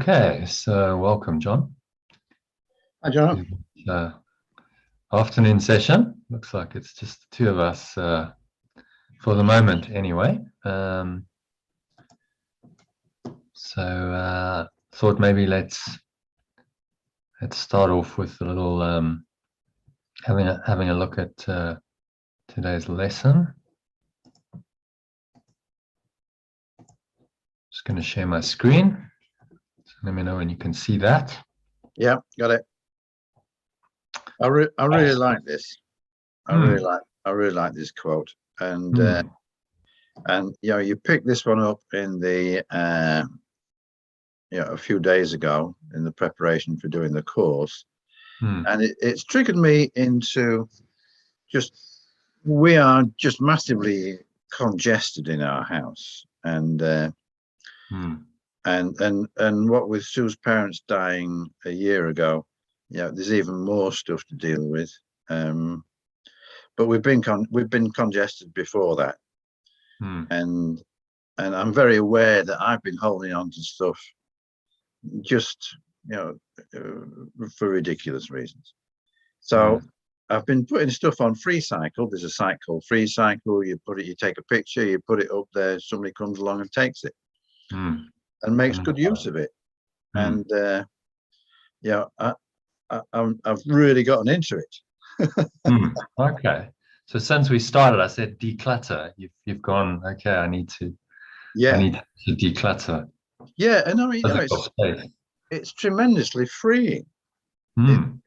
Okay, so welcome, John. Hi, John. Afternoon session. Looks like it's just the two of us for the moment, anyway. Thought maybe let's start off with a little having a look at today's lesson. Just going to share my screen. So let me know when you can see that. Yeah, got it. I really like this. I really like this quote, and you picked this one up in the a few days ago in the preparation for doing the course, and it's triggered me into we are just massively congested in our house, and what with Sue's parents dying a year ago, there's even more stuff to deal with. But we've been congested before that, and I'm very aware that I've been holding on to stuff just for ridiculous reasons. So I've been putting stuff on Free Cycle. There's a site called Free Cycle. You take a picture, you put it up there, somebody comes along and takes it and makes good use of it. And I've really gotten into it. Okay, so since we started, I said declutter. You've gone, okay, I need to declutter. Yeah, and I mean, it's tremendously freeing. And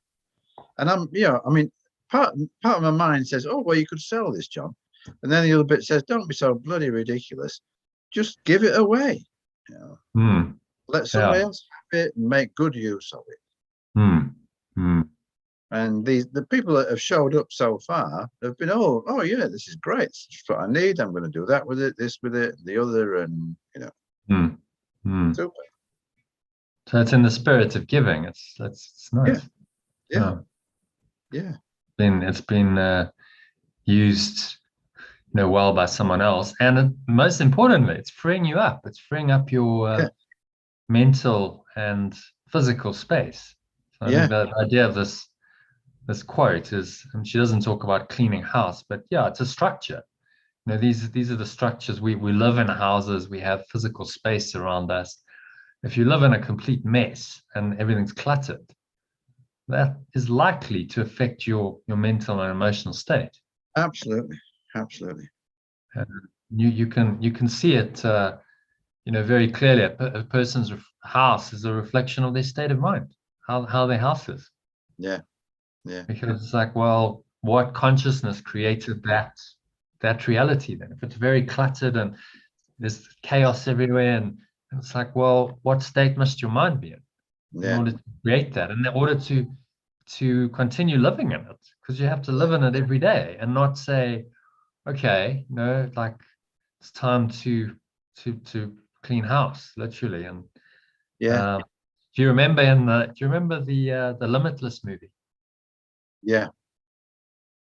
part of my mind says, oh, well, you could sell this, John. And then the other bit says, don't be so bloody ridiculous. Just give it away. Let somebody else have it and make good use of it. And the people that have showed up so far have been, oh yeah, this is great. This is what I need. I'm going to do that with it, this with it, the other, and super. So it's in the spirit of giving. It's nice. Yeah. It's been used, well by someone else, and most importantly, it's freeing you up. It's freeing up your mental and physical space. So I think the idea of this quote is, and she doesn't talk about cleaning house, but it's a structure. These are the structures. We live in houses. We have physical space around us. If you live in a complete mess and everything's cluttered, that is likely to affect your mental and emotional state. Absolutely. You can see it, very clearly. A person's house is a reflection of their state of mind, how their house is. Yeah. Because it's like, well, what consciousness created that reality then? If it's very cluttered and there's chaos everywhere, and it's like, well, what state must your mind be in order to create that, and in order to continue living in it? Because you have to live in it every day and not say, okay, like it's time to clean house, literally. And do you remember the Limitless movie? Yeah.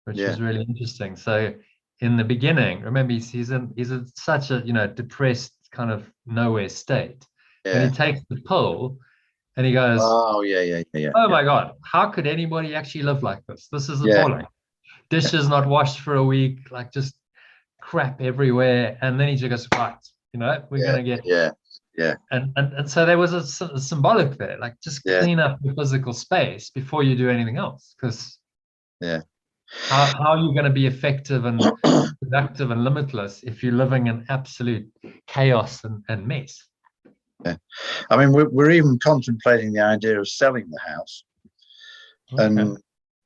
Which is really interesting. So in the beginning, remember, he's in such a depressed kind of nowhere state, and he takes the pill, and he goes, oh yeah. Oh my God, how could anybody actually live like this? This is appalling. Dishes not washed for a week, like just crap everywhere. And then he just goes, right, we're gonna get and so there was a symbolic there, like just clean up the physical space before you do anything else, because how are you going to be effective and productive and limitless if you're living in absolute chaos and mess? I mean, we're even contemplating the idea of selling the house and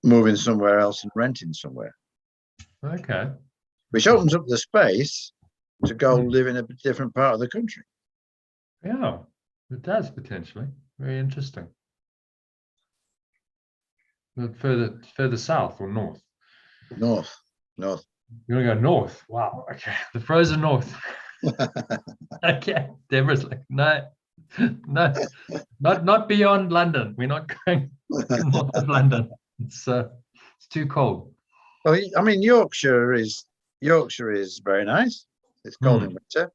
moving somewhere else and renting somewhere. Okay. Which opens up the space to go live in a different part of the country. Yeah, it does, potentially. Very interesting. But further south or north? North. You're going to go north? Wow. Okay. The frozen north. Okay. Deborah's like, no, not beyond London. We're not going north of London. It's too cold. Well, I mean, Yorkshire is very nice. It's cold in winter.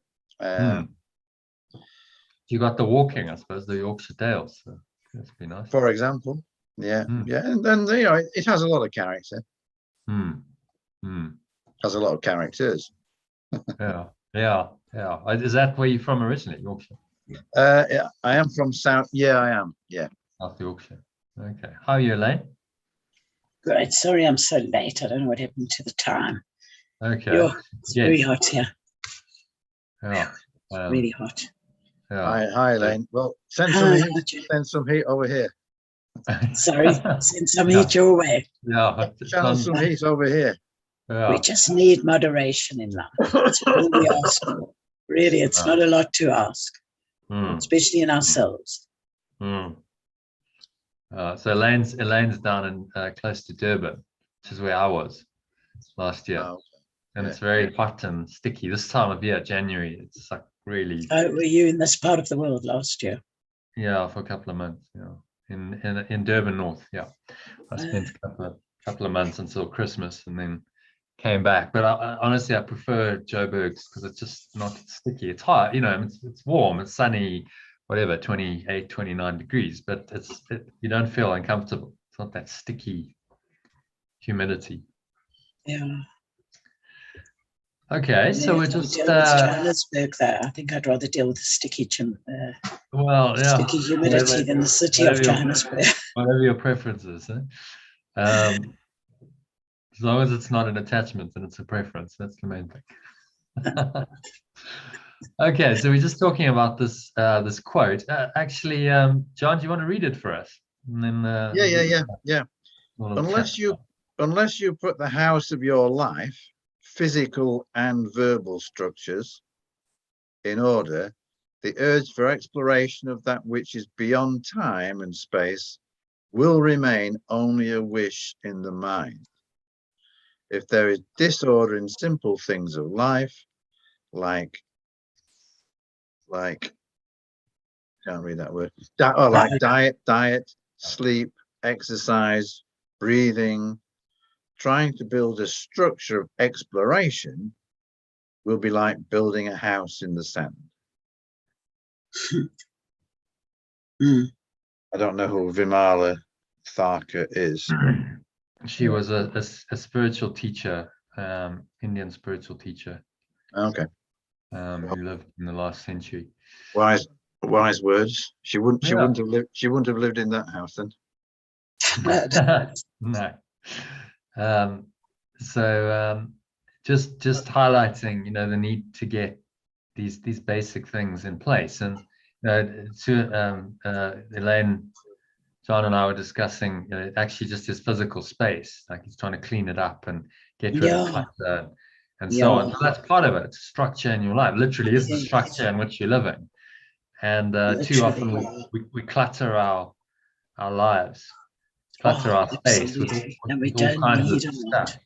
You got the walking, I suppose, the Yorkshire Dales. So that's be nice. For example, yeah, Mm. and then you know it has a lot of character. Mm. Mm. Has a lot of characters. Yeah. Is that where you're from originally, Yorkshire? Yeah, I am from South. Yeah, I am. Yeah. South Yorkshire. Okay. How are you, Elaine? Great. Sorry I'm so late. I don't know what happened to the time. Okay. It's very hot here. Yeah. Really hot. Yeah. Hi, Elaine. Well, send some heat over here. Sorry, send some heat your way. Yeah. Channel some heat over here. Yeah. We just need moderation in life. That's all we ask for. Really, it's not a lot to ask, especially in ourselves. So Elaine's down in close to Durban, which is where I was last year. Oh, and it's very hot and sticky this time of year, January. It's like really. Oh, were you in this part of the world last year? Yeah, for a couple of months. Yeah, in Durban North. Yeah, I spent a couple of months until Christmas, and then came back. But honestly, I prefer Joburg's because it's just not sticky. It's hot, it's warm, it's sunny, whatever, 28, 29 degrees, but you don't feel uncomfortable. It's not that sticky humidity. Yeah. Okay, so we're just Johannesburg there. I think I'd rather deal with the sticky humidity than the city of Johannesburg. Whatever your preference is. As long as it's not an attachment and it's a preference, that's the main thing. Okay, so we're just talking about this this quote. Actually, John, do you want to read it for us? And then, yeah. Unless you put the house of your life, physical and verbal structures, in order, the urge for exploration of that which is beyond time and space will remain only a wish in the mind. If there is disorder in simple things of life, like can't read that word, like diet, sleep, exercise, breathing, trying to build a structure of exploration will be like building a house in the sand. I don't know who Vimala Thakar is. She was a spiritual teacher, Indian spiritual teacher. Okay. Who lived in the last century. Wise words. She wouldn't have lived in that house then. No. So just highlighting, the need to get these basic things in place. And Elaine, John and I were discussing actually just his physical space, like he's trying to clean it up and get rid of clutter and so on. So that's part of it. It's structure in your life. Literally is the structure in which you're living. And too often we clutter our lives, clutter our space with all kinds of stuff.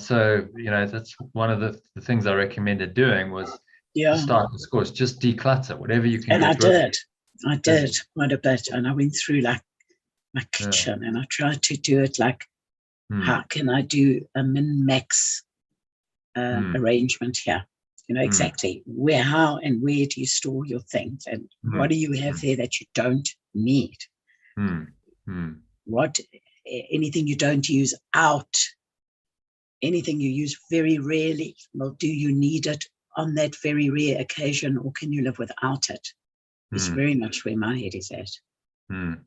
So that's one of the things I recommended doing was to start this course, just declutter whatever you can. And I did quite a bit, and I went through like my kitchen, and I tried to do it like, how can I do a min-max arrangement here? Exactly how and where do you store your things, and what do you have there that you don't need? What anything you don't use out, anything you use very rarely, well, do you need it on that very rare occasion, or can you live without it? It's very much where my head is at. And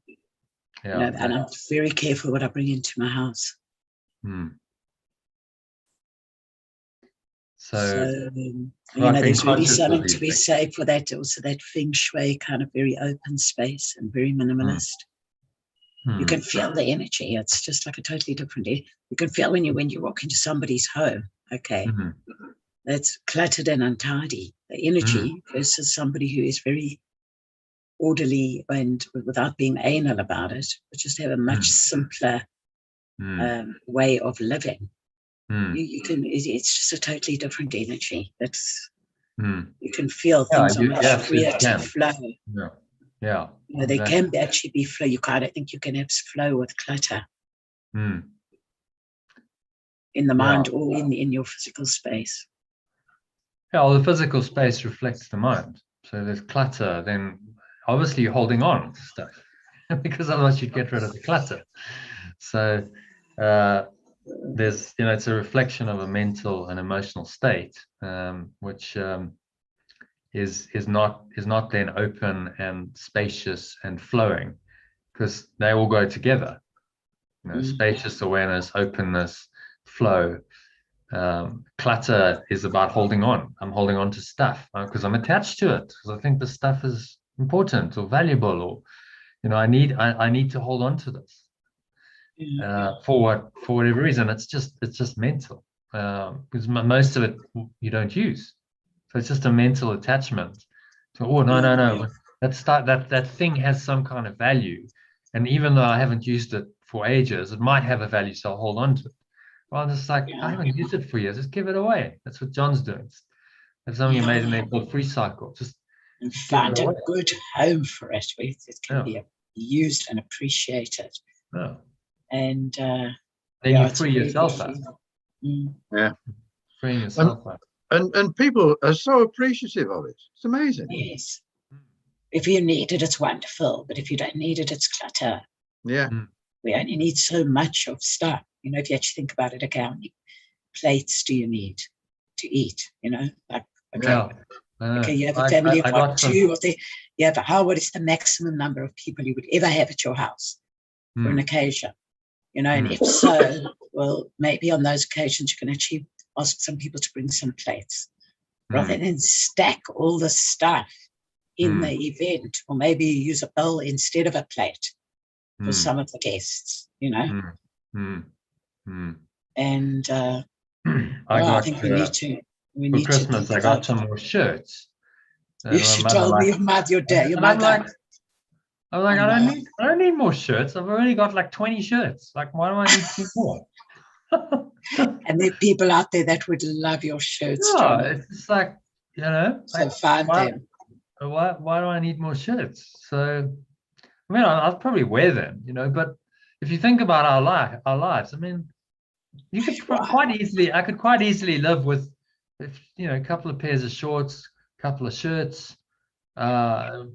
I'm very careful what I bring into my house. So there's really something to be said for that, also that feng shui kind of very open space and very minimalist. You can feel the energy. It's just like a totally different. You can feel when you walk into somebody's home. Okay, that's cluttered and untidy. The energy versus somebody who is very orderly and without being anal about it, but just have a much simpler way of living. You can. It's just a totally different energy. That's you can feel things are much freer to flow. Yeah. They can actually be flow. I don't think you can have flow with clutter in the mind or in your physical space. Yeah, well, the physical space reflects the mind. So there's clutter, then obviously you're holding on to stuff because otherwise you'd get rid of the clutter. So there's, it's a reflection of a mental and emotional state, which is not then open and spacious and flowing, because they all go together. Spacious awareness, openness, flow. Clutter is about holding on. I'm holding on to stuff because I'm attached to it, because I think the stuff is important or valuable, or I need to hold on to this for whatever reason. It's just mental, because most of it you don't use, so it's just a mental attachment. So no, that thing has some kind of value, and even though I haven't used it for ages, it might have a value, so I'll hold on to it. Well, I'm just like, I haven't used it for years. Just give it away. That's what John's doing. There's something amazing there called free cycle. Just find a good home for it where it can be used and appreciated. Yeah. And then you free yourself up. Yeah. Freeing yourself up. And people are so appreciative of it. It's amazing. Yes. If you need it, it's wonderful. But if you don't need it, it's clutter. Yeah. We only need so much of stuff. If you actually think about it, okay, how many plates do you need to eat? Like, okay, okay, you have a family of what, 2 or 3. You have what is the maximum number of people you would ever have at your house for an occasion? And if so, well, maybe on those occasions you can actually ask some people to bring some plates rather than stack all the stuff in the event, or maybe use a bowl instead of a plate for some of the guests, And I think we need to. For Christmas, I got some more shirts. You should tell me your dad. I'm like, I don't need more shirts. I've already got like 20 shirts. Like, why do I need 2 more? And there are people out there that would love your shirts. Yeah, it's like, so find them. Why do I need more shirts? So, I mean, I'll probably wear them, but if you think about our lives, I mean, you could I could quite easily live with, a couple of pairs of shorts, a couple of shirts, a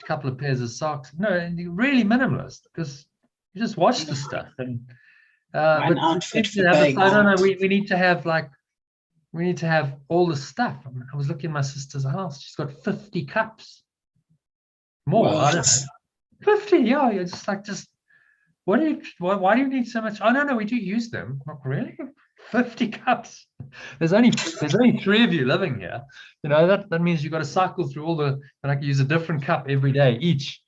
couple of pairs of socks. No, really minimalist, because you just wash the stuff. And one outfit for going out. I don't know. We need to have all the stuff. I was looking at my sister's house. She's got 50 cups. More, I don't know. 50, yeah. You're just like, why do you need so much? Oh no, we do use them. Not really. 50 cups. There's only 3 of you living here. That means you've got to cycle through all and I can use a different cup every day each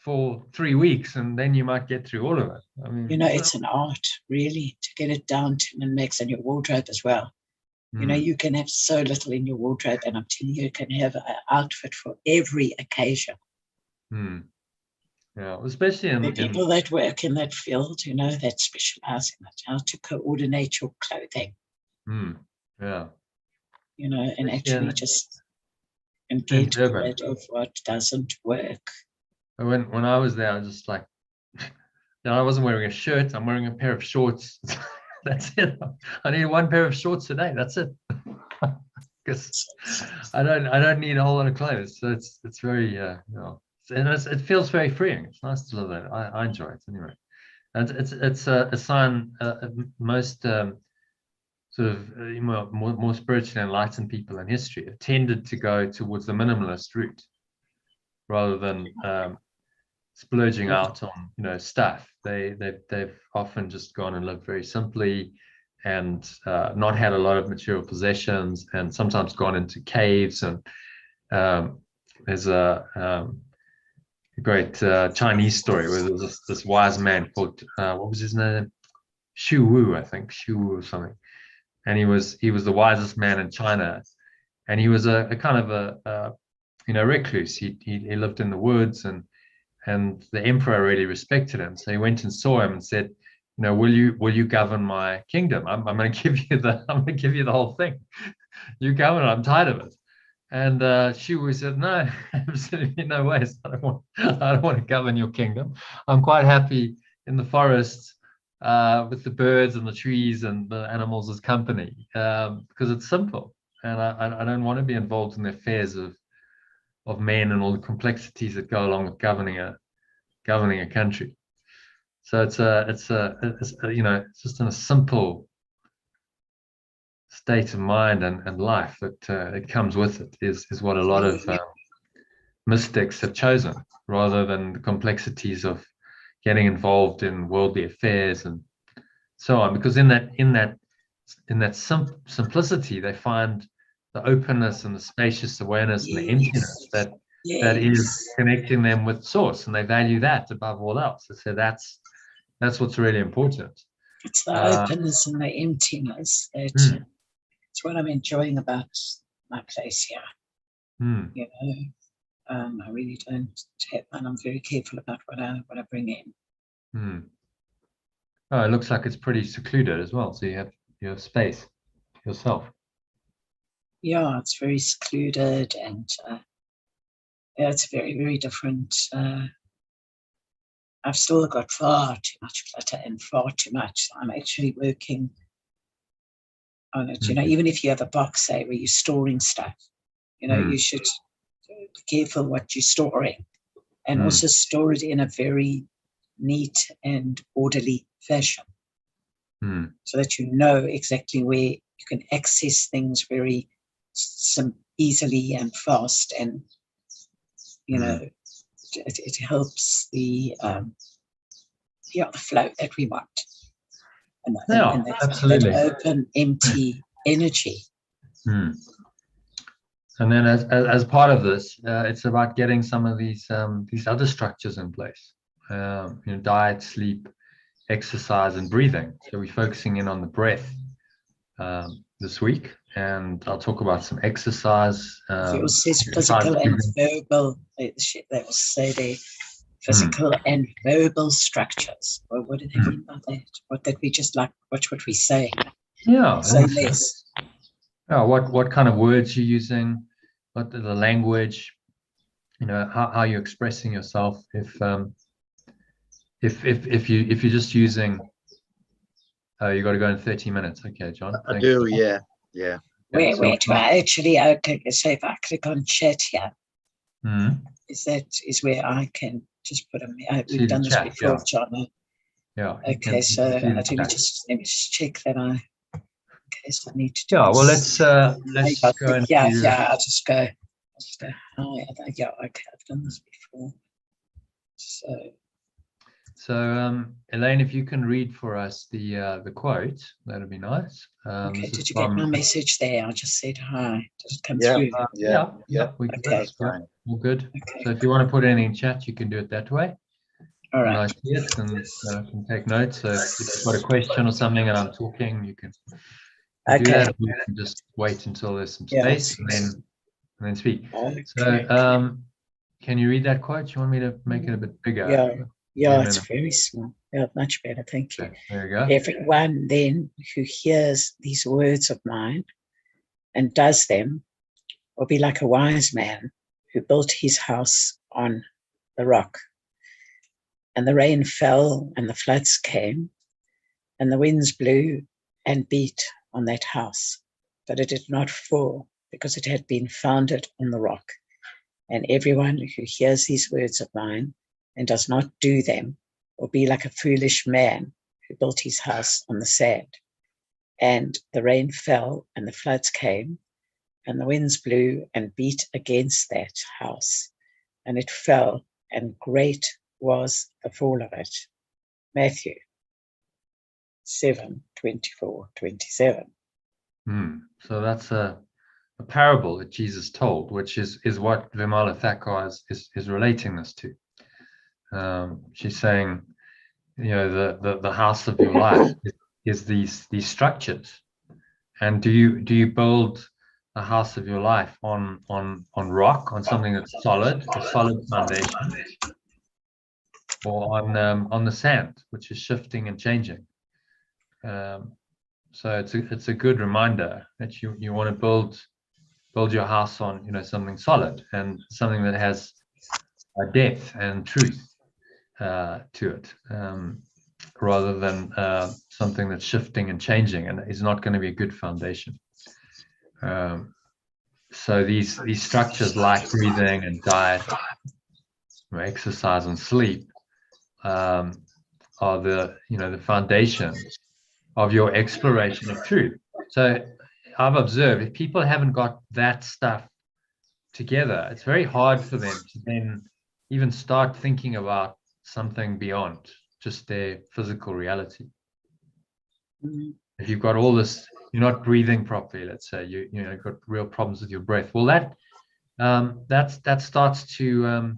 for 3 weeks, and then you might get through all of it. I mean, it's an art really to get it down to and mix, and your wardrobe as well. You can have so little in your wardrobe, and I'm telling you can have an outfit for every occasion. Yeah, especially in people that work in that field, that specialize in it, how to coordinate your clothing. Yeah. And actually just get rid of what doesn't work. When I was there, I was just like, I wasn't wearing a shirt. I'm wearing a pair of shorts. That's it. I need 1 pair of shorts a day. That's it. Because I don't need a whole lot of clothes. So it's very and it feels very freeing. It's nice to live that. I enjoy it anyway. And it's a sign. Most sort of more spiritually enlightened people in history have tended to go towards the minimalist route rather than splurging out on stuff. They've often just gone and lived very simply, and not had a lot of material possessions, and sometimes gone into caves. And there's a great Chinese story where there's this wise man called what was his name? Xu Wu, I think. Xu Wu or something. And he was the wisest man in China, and he was a kind of a recluse. He lived in the woods, and the emperor really respected him. So he went and saw him and said, will you govern my kingdom? I'm going to give you the whole thing. You govern it. I'm tired of it. And Xu Wu said, no, absolutely no ways. I don't want to govern your kingdom. I'm quite happy in the forest with the birds and the trees and the animals as company, because it's simple. and I don't want to be involved in the affairs of men and all the complexities that go along with governing a country. So it's it's just in a simple state of mind and life that it comes with it is what a lot of mystics have chosen, rather than the complexities of getting involved in worldly affairs and so on. Because in that simplicity, they find the openness and the spacious awareness and the emptiness that is connecting them with source, and they value that above all else. So that's what's really important. It's the openness and the emptiness that it's what I'm enjoying about my place here. You know, I really don't have, and I'm very careful about what I bring in. Oh, it looks like it's pretty secluded as well. So you have your space yourself. Yeah, it's very secluded, and it's very, very different. I've still got far too much clutter and far too much. I'm actually working on it. You know, even if you have a box, say, where you're storing stuff, you know, you should be careful what you're storing, and also store it in a very neat and orderly fashion, so that you know exactly where you can access things very easily and fast, and you know, it helps the flow that we want, and absolutely. that open, empty energy. And then as part of this, it's about getting some of these other structures in place. Diet, sleep, exercise, and breathing. So we're focusing in on the breath this week, and I'll talk about some exercise. Yours says physical and verbal. They will say they physical and verbal structures. Well, what do they mean by that? What that we just like watch what we say. Yeah. Say less. Yeah. What kind of words you're using? What the language? You know, how you're expressing yourself. If you're just using, you got to go in 30 minutes. Okay, John. I do. Yeah. Where do I actually? So if I click on chat here, is where I can just put them. We've done this before, John. Yeah. Okay, so let me just check that I. Okay, so I need to do. Yeah. Well, let's go. Yeah. I'll just go. Yeah. Okay, I've done this before. So, Elaine, if you can read for us the quote, that'd be nice. Okay, did you get my message there? I just said hi. Just come through. Yeah. Okay. That's fine. All good. Okay. So if you want to put anything in chat, you can do it that way. All right. And I see it and can take notes. So if you've got a question or something and I'm talking, you can do that. You can just wait until there's some space and then speak. Okay. So can you read that quote? You want me to make it a bit bigger? Yeah, it's very small. Yeah, much better. Thank you. Okay, there you go. Everyone then who hears these words of mine and does them will be like a wise man who built his house on the rock. And the rain fell and the floods came and the winds blew and beat on that house. But it did not fall because it had been founded on the rock. And everyone who hears these words of mine and does not do them will be like a foolish man who built his house on the sand. And the rain fell and the floods came and the winds blew and beat against that house. And it fell, and great was the fall of it. Matthew 7:24-27. So that's a parable that Jesus told, which is what Vimala Thakar is relating this to. She's saying, you know, the house of your life is these structures, and do you build a house of your life on rock, on something that's solid, a solid foundation, or on the sand, which is shifting and changing? So it's a good reminder that you want to build your house on, you know, something solid and something that has depth and truth to it, rather than something that's shifting and changing and is not going to be a good foundation. So these structures like breathing and diet, exercise and sleep, are the the foundation of your exploration of truth. So I've observed if people haven't got that stuff together, it's very hard for them to then even start thinking about something beyond just their physical reality. If you've got all this, you're not breathing properly, let's say you've got real problems with your breath, well that starts to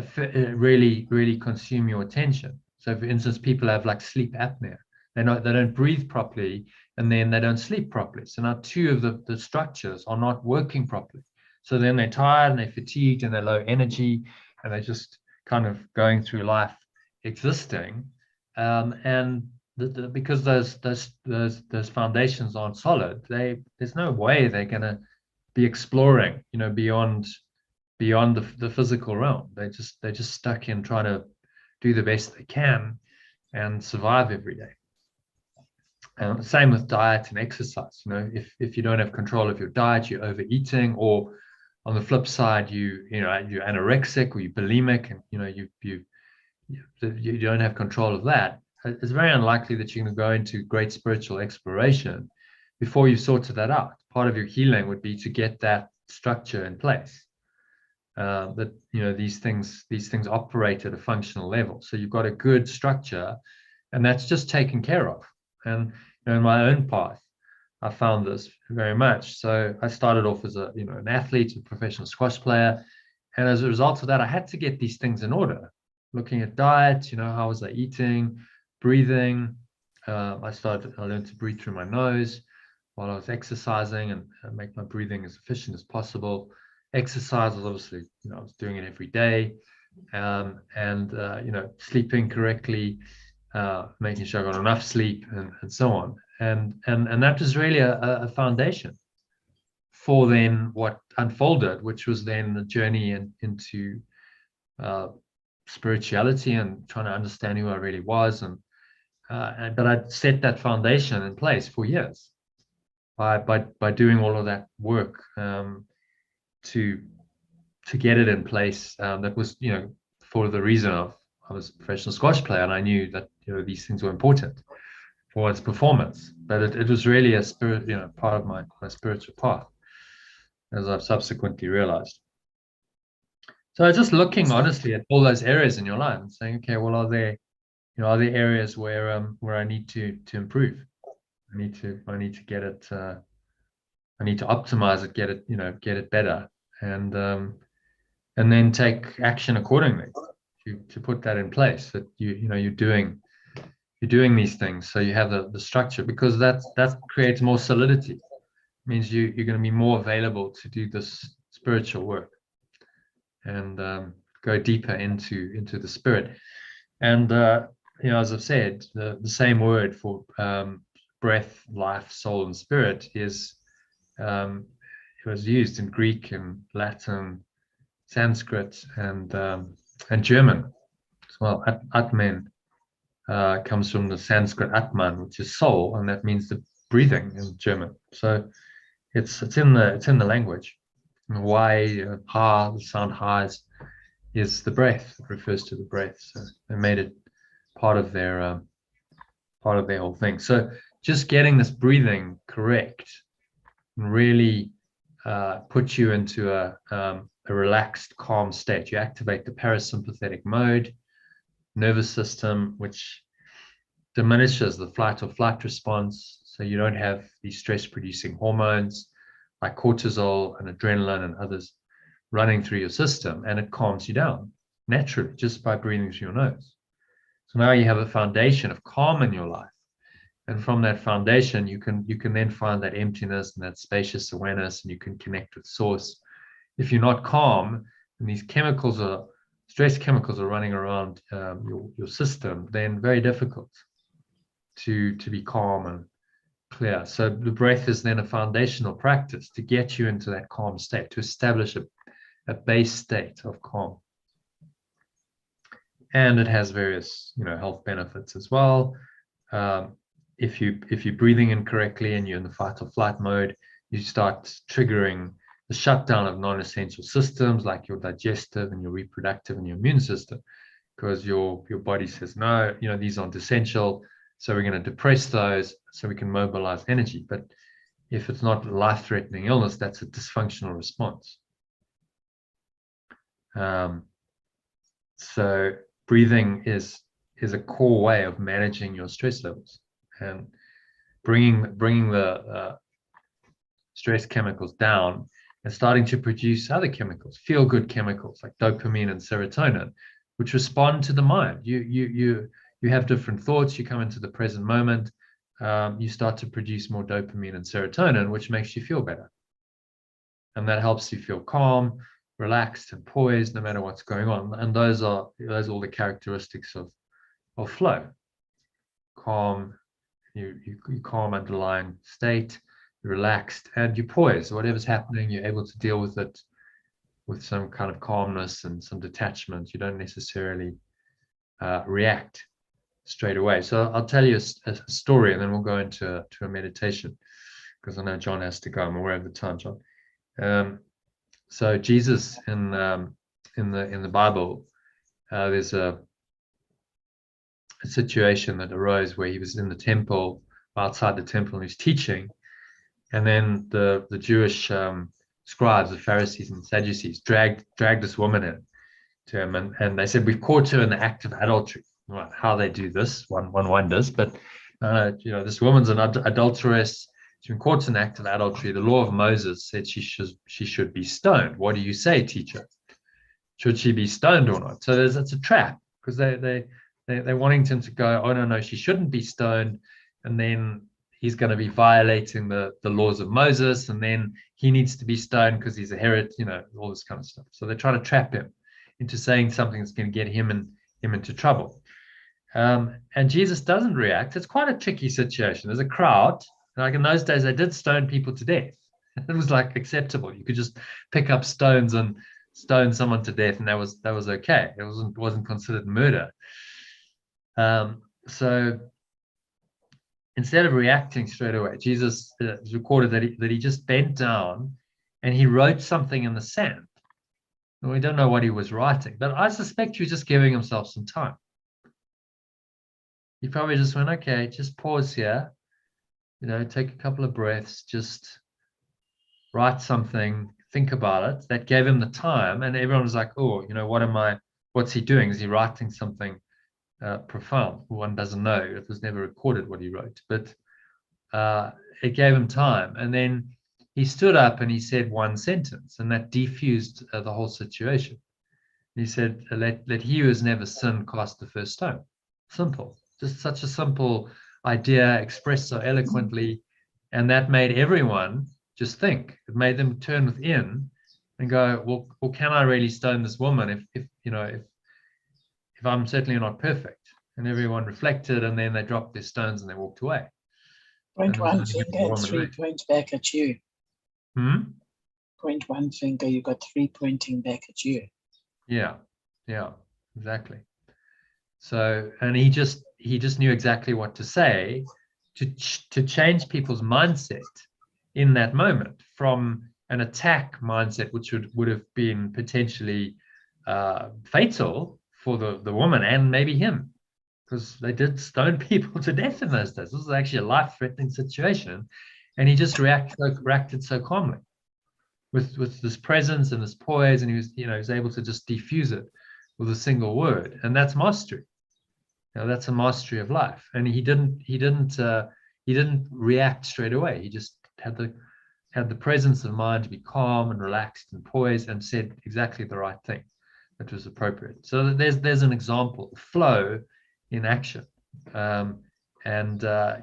really consume your attention. So for instance, people have like sleep apnea. They don't breathe properly, and then they don't sleep properly. So now two of the structures are not working properly. So then they're tired and they're fatigued and they're low energy, and they're just kind of going through life existing. And because those foundations aren't solid, there's no way they're going to be exploring, beyond the physical realm. They're just stuck in trying to do the best they can and survive every day. And same with diet and exercise. If you don't have control of your diet, you're overeating, or on the flip side, you're anorexic or you're bulimic, and you don't have control of that. It's very unlikely that you're going to go into great spiritual exploration before you've sorted that out. Part of your healing would be to get that structure in place. That these things operate at a functional level. So you've got a good structure, and that's just taken care of. And in my own path, I found this very much. So I started off as an athlete, a professional squash player, and as a result of that, I had to get these things in order. Looking at diet, how was I eating, breathing. I learned to breathe through my nose while I was exercising and make my breathing as efficient as possible. Exercise was obviously, I was doing it every day, and sleeping correctly, making sure I got enough sleep, and so on. And that was really a foundation for then what unfolded, which was then the journey into spirituality and trying to understand who I really was. But I'd set that foundation in place for years by doing all of that work to get it in place. That was, for the reason of I was a professional squash player, and I knew that these things were important for its performance. But it was really a spirit, part of my spiritual path, as I've subsequently realized. So just looking honestly at all those areas in your life and saying, okay, well, are there areas where I need to improve? I need to get it. I need to optimize it, get it better, and then take action accordingly to put that in place. That you're doing these things, so you have the structure, because that creates more solidity. It means you're going to be more available to do this spiritual work and go deeper into the spirit. And as I've said, the same word for breath, life, soul, and spirit is it was used in Greek and Latin, Sanskrit, and German as well. Atman comes from the Sanskrit Atman, which is soul, and that means the breathing in German. So it's in the language. Why ha, the sound ha is the breath. It refers to the breath. So they made it part of their whole thing. So just getting this breathing correct really put you into a relaxed, calm state. You activate the parasympathetic mode, nervous system, which diminishes the fight or flight response. So you don't have these stress-producing hormones like cortisol and adrenaline and others running through your system, and it calms you down naturally just by breathing through your nose. So now you have a foundation of calm in your life. And from that foundation, you can then find that emptiness and that spacious awareness, and you can connect with source. If you're not calm and these stress chemicals are running around your system, then very difficult to be calm and clear. So the breath is then a foundational practice to get you into that calm state, to establish a base state of calm. And it has various health benefits as well. If you're breathing in correctly and you're in the fight or flight mode, you start triggering the shutdown of non-essential systems like your digestive and your reproductive and your immune system, because your body says, no, these aren't essential, so we're going to depress those so we can mobilize energy. But if it's not life-threatening illness, that's a dysfunctional response. So breathing is a core way of managing your stress levels and bringing the stress chemicals down and starting to produce other chemicals, feel-good chemicals like dopamine and serotonin, which respond to the mind. You have different thoughts. You come into the present moment. You start to produce more dopamine and serotonin, which makes you feel better, and that helps you feel calm, relaxed, and poised, no matter what's going on. And those are all the characteristics of flow. Calm, you calm underlying state. You're relaxed and you're poised. Whatever's happening, you're able to deal with it with some kind of calmness and some detachment. You don't necessarily react straight away. So I'll tell you a story, and then we'll go into a meditation, because I know John has to go. I'm aware of the time, John. So Jesus in the Bible, there's a situation that arose where he was in the temple, outside the temple, and he's teaching. And then the Jewish scribes, the Pharisees and Sadducees, dragged this woman in to him, and they said, we've caught her in the act of adultery. Right, how they do this, one wonders, but this woman's an adulteress. She's been caught in the act of adultery. The law of Moses said she should be stoned. What do you say, teacher? Should she be stoned or not? So it's a trap, because they're wanting him to go, oh no, she shouldn't be stoned, and then he's going to be violating the laws of Moses, and then he needs to be stoned because he's a heretic, all this kind of stuff. So they're trying to trap him into saying something that's going to get him into trouble. And Jesus doesn't react. It's quite a tricky situation. There's a crowd. Like in those days, they did stone people to death. It was like acceptable. You could just pick up stones and stone someone to death, and that was okay. It wasn't considered murder. So instead of reacting straight away, Jesus is recorded that he just bent down and he wrote something in the sand. And we don't know what he was writing, but I suspect he was just giving himself some time. He probably just went, okay, just pause here, take a couple of breaths, just write something, think about it. That gave him the time, and everyone was like, oh, what's he doing? Is he writing something profound? One doesn't know. It was never recorded what he wrote, but it gave him time. And then he stood up and he said one sentence, and that defused the whole situation. He said, let he who has never sinned cast the first stone. Simple. Just such a simple idea expressed so eloquently, and that made everyone just think. It made them turn within and go, well, can I really stone this woman if I'm certainly not perfect? And everyone reflected, and then they dropped their stones and they walked away. Point one finger and 3 points back at you. Point one finger, you got 3 pointing back at you. Yeah, exactly. So, and he just knew exactly what to say to change people's mindset in that moment from an attack mindset, which would have been potentially fatal for the woman and maybe him, because they did stone people to death in those days. This was actually a life-threatening situation, and he just reacted so calmly with this presence and this poise, and he was able to just diffuse it with a single word, and that's mastery. That's a mastery of life. And he didn't react straight away. He just had the presence of mind to be calm and relaxed and poised, and said exactly the right thing that was appropriate. So there's an example, flow in action. And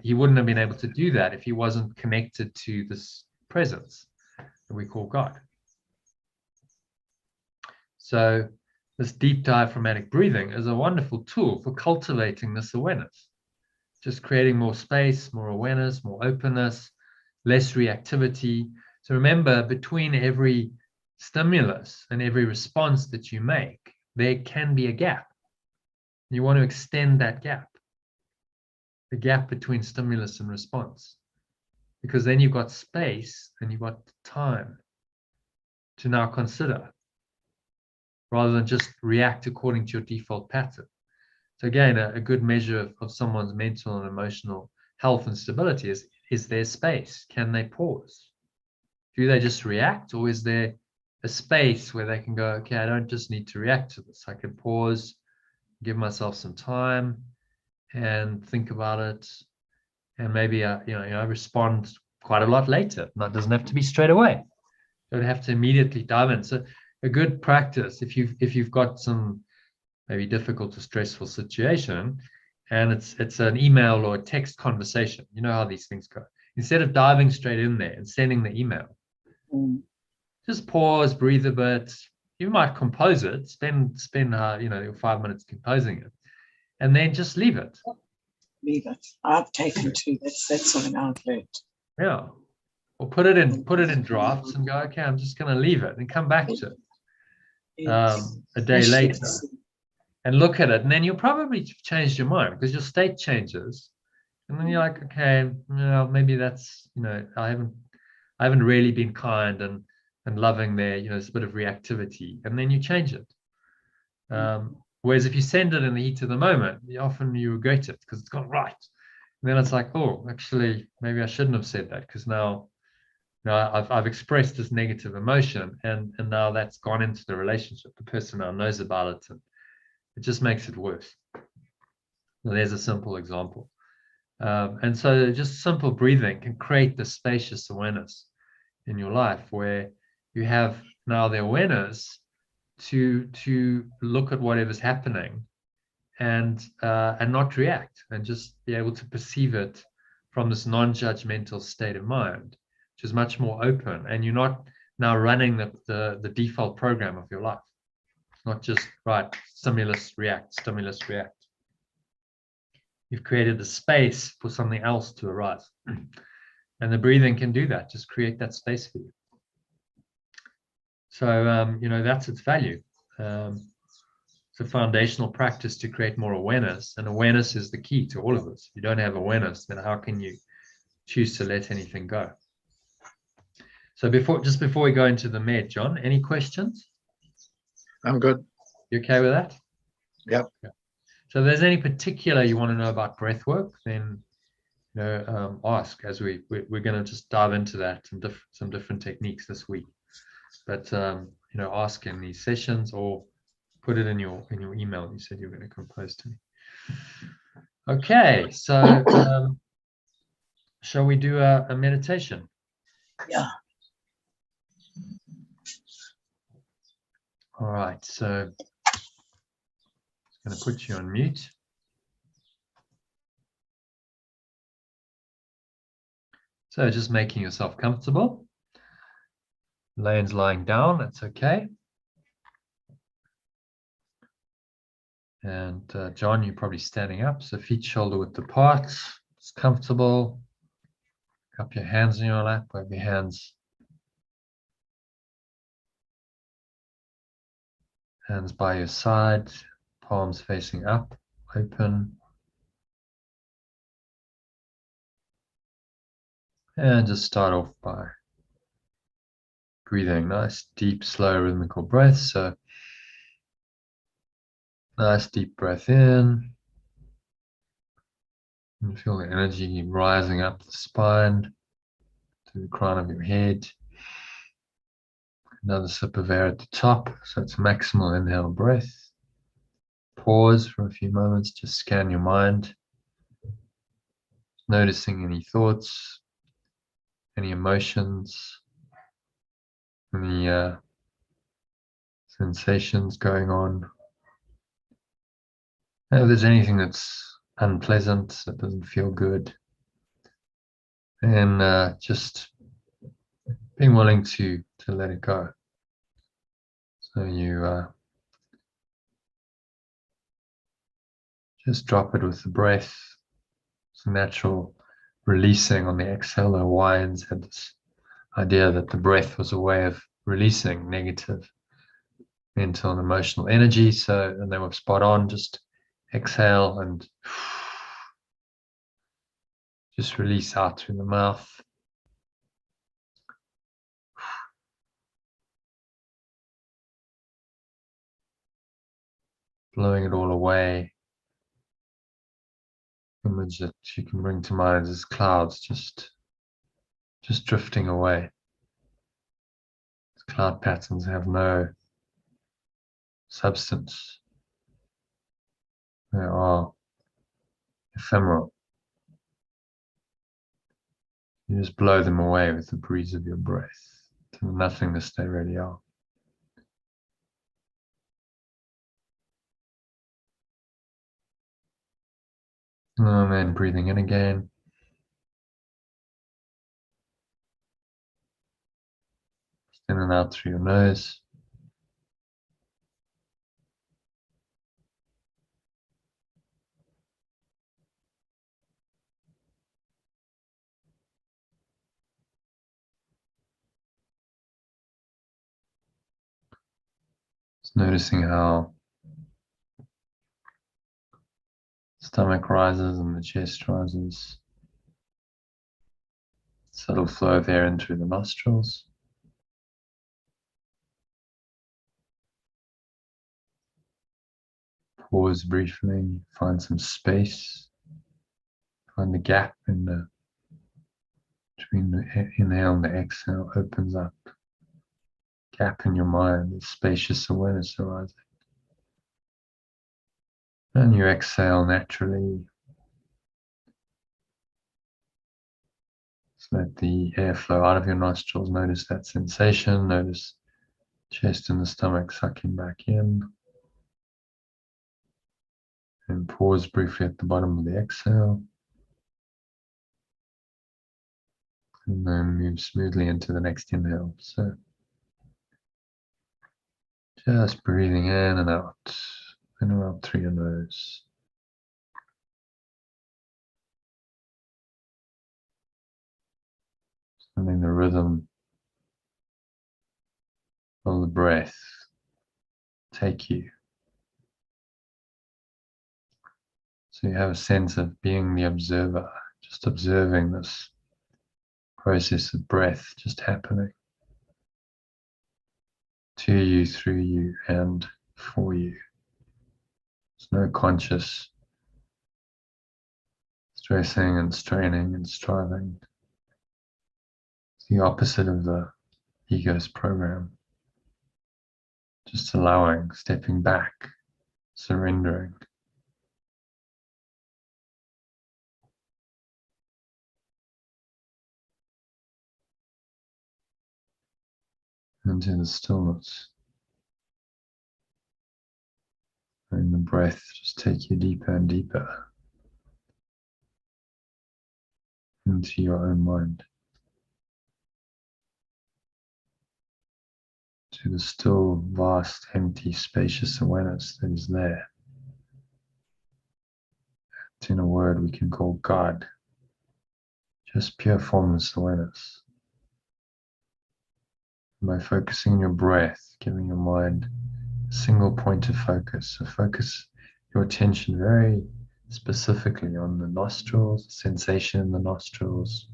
he wouldn't have been able to do that if he wasn't connected to this presence that we call God. So this deep diaphragmatic breathing is a wonderful tool for cultivating this awareness, just creating more space, more awareness, more openness, less reactivity. So remember, between every stimulus and every response that you make, there can be a gap. You want to extend that gap, the gap between stimulus and response, because then you've got space and you've got time to now consider, rather than just react according to your default pattern. So again, a good measure of someone's mental and emotional health and stability is there space? Can they pause? Do they just react, or is there a space where they can go, okay, I don't just need to react to this. I can pause, give myself some time and think about it. And maybe I respond quite a lot later. That doesn't have to be straight away. You don't have to immediately dive in. So a good practice, if you've got some maybe difficult or stressful situation, and it's an email or a text conversation, you know how these things go. Instead of diving straight in there and sending the email, just pause, breathe a bit. You might compose it, spend your 5 minutes composing it, and then just leave it. Leave it. I've taken to that's something I've learned. Yeah. Or put it in drafts and go, okay, I'm just going to leave it and come back to it a day later and look at it. And then you'll probably change your mind because your state changes. And then you're like, okay, maybe that's, I haven't really been kind and loving there, there's a bit of reactivity. And then you change it. Whereas if you send it in the heat of the moment, often you regret it because it's gone right. And then it's like, oh, actually, maybe I shouldn't have said that because now I've expressed this negative emotion and now that's gone into the relationship. The person now knows about it and it just makes it worse. So there's a simple example. And so just simple breathing can create this spacious awareness in your life where you have now the awareness to look at whatever's happening and not react and just be able to perceive it from this non-judgmental state of mind, which is much more open, and you're not now running the default program of your life. It's not just right, stimulus react. You've created a space for something else to arise, and the breathing can do that, just create that space for you. So that's its value. It's a foundational practice to create more awareness, and awareness is the key to all of this. If you don't have awareness, then how can you choose to let anything go? So before we go into the med, John, any questions? I'm good. You okay with that? Yep. Yeah. So if there's any particular you want to know about breath work, then ask, as we're going to just dive into that and some different techniques this week. But ask in these sessions or put it in your email. You said you were going to compose to me. Okay, so shall we do a meditation? Yeah. All right, so I'm going to put you on mute. So just making yourself comfortable. Elaine's lying down, that's okay. And John, you're probably standing up, so feet shoulder width apart. It's comfortable. Cup your hands in your lap, wave your hands. Hands by your side, palms facing up, open. And just start off by breathing nice, deep, slow, rhythmical breaths. So nice deep breath in. And feel the energy rising up the spine to the crown of your head. Another sip of air at the top, so it's maximal inhale breath. Pause for a few moments, just scan your mind. Noticing any thoughts, any emotions, any sensations going on. And if there's anything that's unpleasant, that doesn't feel good, and just being willing to let it go. So you just drop it with the breath. It's a natural releasing on the exhale. The Hawaiians had this idea that the breath was a way of releasing negative mental and emotional energy. And they were spot on. Just exhale and just release out through the mouth. blowing it all away. Image that you can bring to mind is clouds just drifting away. Cloud patterns have no substance. They are ephemeral. You just blow them away with the breeze of your breath to the nothingness they really are. And then breathing in again. Just in and out through your nose. Just noticing how stomach rises and the chest rises. Subtle flow of air in through the nostrils. Pause briefly, find some space. Find the gap in between the inhale and the exhale opens up. Gap in your mind, the spacious awareness arising. And you exhale naturally. Just let the air flow out of your nostrils. Notice that sensation. Notice chest and the stomach sucking back in. And pause briefly at the bottom of the exhale. And then move smoothly into the next inhale. So just breathing in and out through your nose. Letting the rhythm of the breath take you. So you have a sense of being the observer, just observing this process of breath just happening to you, through you, and for you. There's no conscious stressing and straining and striving. It's the opposite of the ego's program. Just allowing, stepping back, surrendering. Into the stillness. Letting the breath just take you deeper and deeper into your own mind. To the still, vast, empty, spacious awareness that is there. It's in a word we can call God. Just pure formless awareness. By focusing on your breath, giving your mind a single point of focus. So focus your attention very specifically on the nostrils, sensation in the nostrils.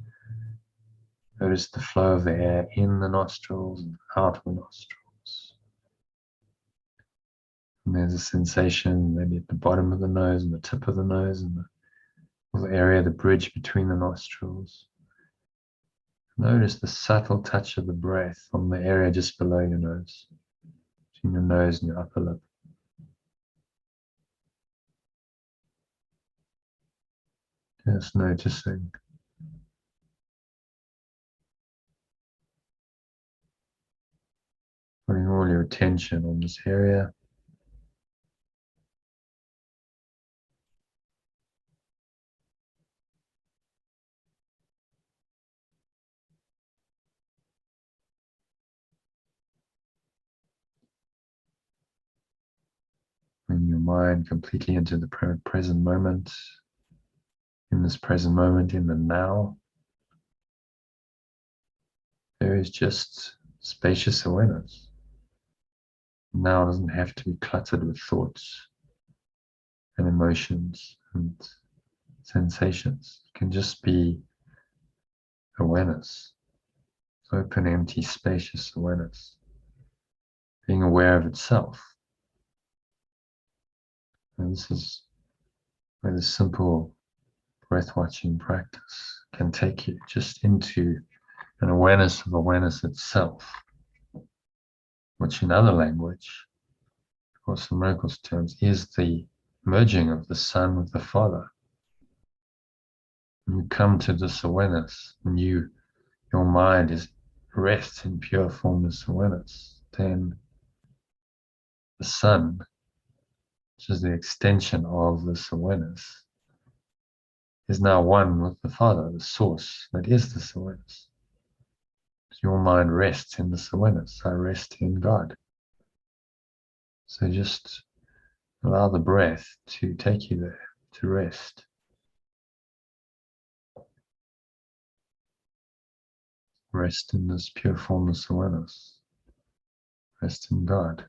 Notice the flow of the air in the nostrils and out of the nostrils. And there's a sensation maybe at the bottom of the nose and the tip of the nose and the area, the bridge between the nostrils. Notice the subtle touch of the breath on the area just below your nose, between your nose and your upper lip. Just noticing. Putting all your attention on this area. Bring your mind completely into the present moment. In this present moment, in the now, there is just spacious awareness. Now doesn't have to be cluttered with thoughts and emotions and sensations. It can just be awareness. Open, empty, spacious awareness. Being aware of itself. And this is where the simple breath watching practice can take you just into an awareness of awareness itself, which in other language, of course, in miracles terms, is the merging of the Son with the Father. When you come to this awareness, and your mind is rests in pure formless awareness, then the Son, which is the extension of this awareness, is now one with the Father, the source that is this awareness. So your mind rests in this awareness. I rest in God. So just allow the breath to take you there, to rest. Rest in this pure formless awareness. Rest in God.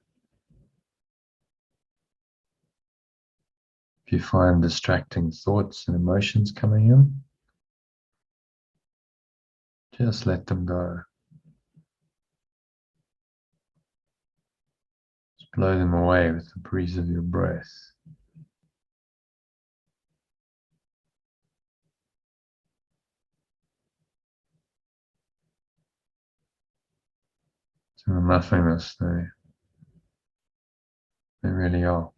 If you find distracting thoughts and emotions coming in, just let them go. Just blow them away with the breeze of your breath. To the nothingness they really are.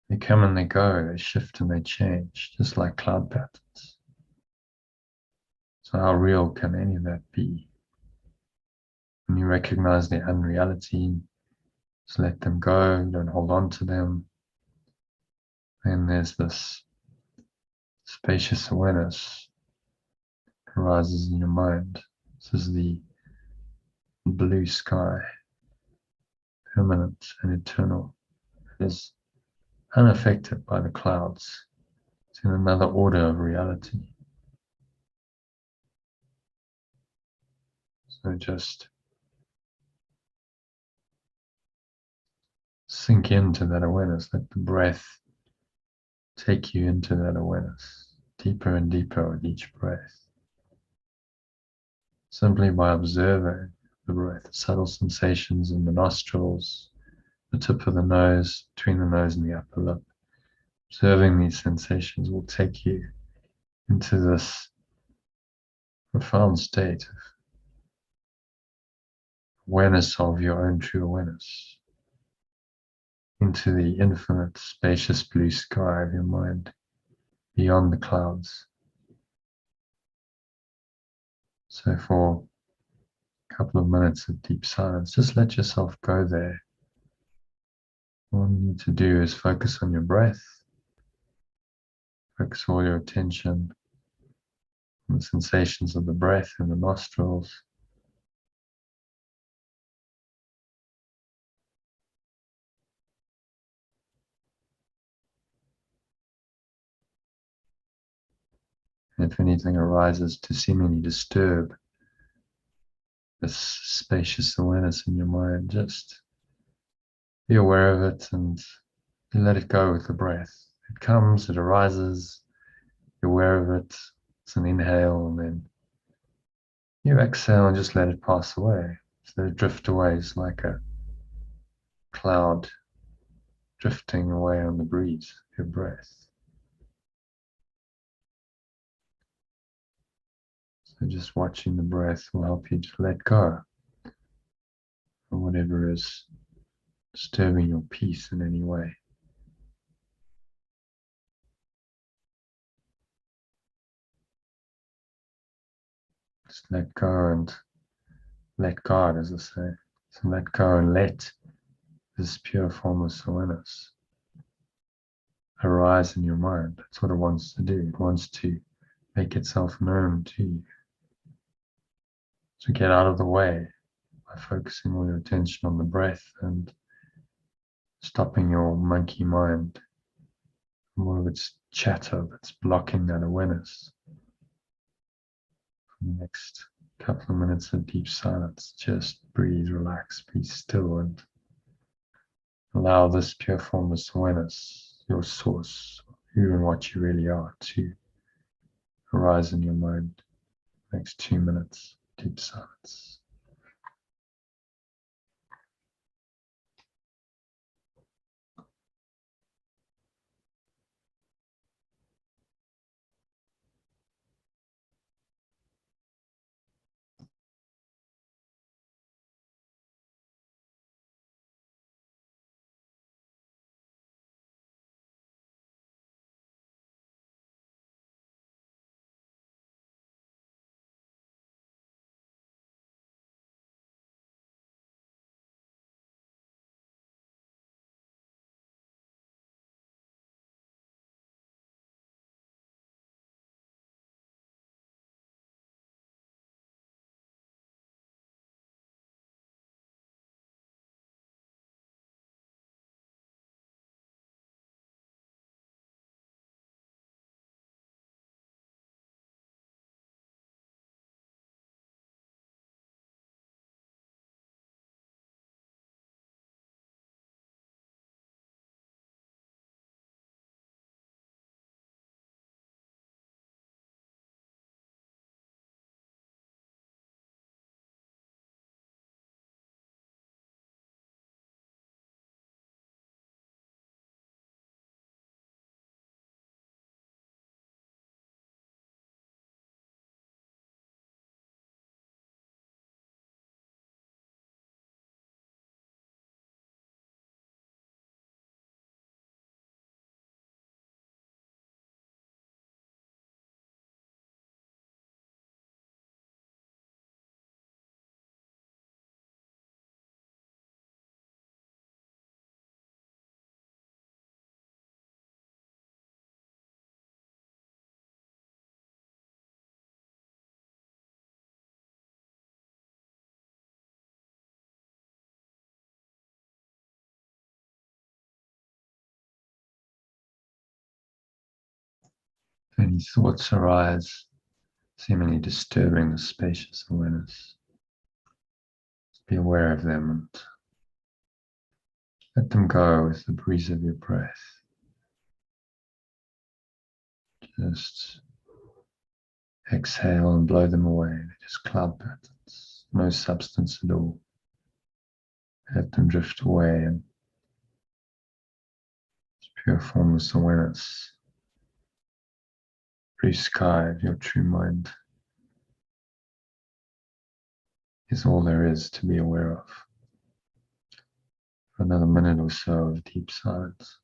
They come and they go, they shift and they change, just like cloud patterns. So how real can any of that be? When you recognize their unreality, just let them go, don't hold on to them. Then there's this spacious awareness that arises in your mind. This is the blue sky, permanent and eternal. It is unaffected by the clouds. It's in another order of reality. So just sink into that awareness. Let the breath take you into that awareness, deeper and deeper with each breath. Simply by observing the breath, subtle sensations in the nostrils, the tip of the nose, between the nose and the upper lip. Observing these sensations will take you into this profound state of awareness of your own true awareness, into the infinite, spacious blue sky of your mind, beyond the clouds. So for a couple of minutes of deep silence, just let yourself go there. All you need to do is focus on your breath, focus all your attention on the sensations of the breath in the nostrils. And if anything arises to seemingly disturb this spacious awareness in your mind, just be aware of it and let it go with the breath. It comes, it arises, you're aware of it, it's an inhale, and then you exhale and just let it pass away. Just let it drift away. It's like a cloud drifting away on the breeze of your breath. So just watching the breath will help you to let go of whatever is disturbing your peace in any way. Just let go and let God, as I say. So let go and let this pure formless awareness arise in your mind. That's what it wants to do. It wants to make itself known to you. So get out of the way by focusing all your attention on the breath and stopping your monkey mind from all of its chatter that's blocking that awareness. For the next couple of minutes of deep silence, just breathe, relax, be still, and Allow this pure formless awareness, your source, who and what you really are, to arise in your mind. Next 2 minutes, deep silence. If any thoughts arise, seemingly disturbing the spacious awareness, just be aware of them and let them go with the breeze of your breath. Just exhale and blow them away. They're just cloud patterns, no substance at all. Let them drift away, and pure formless awareness, blue sky of your true mind, is all there is to be aware of. For another minute or so of deep silence.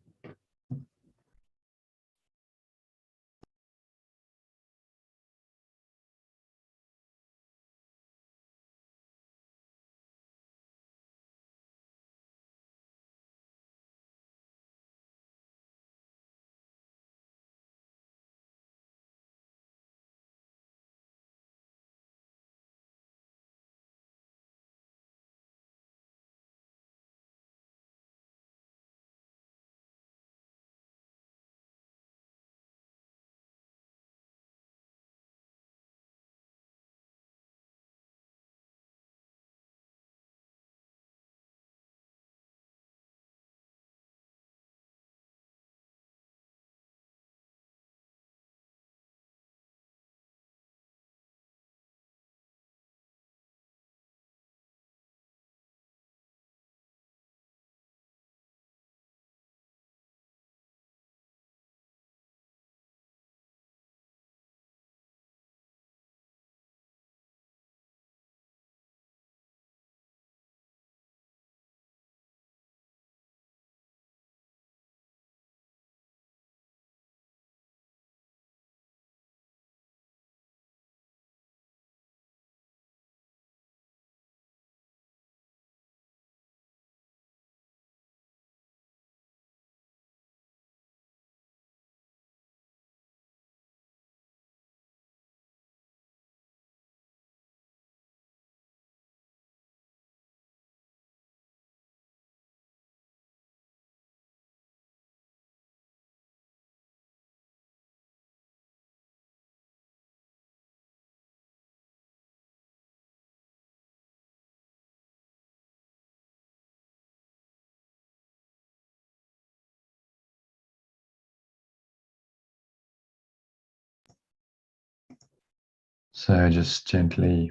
So just gently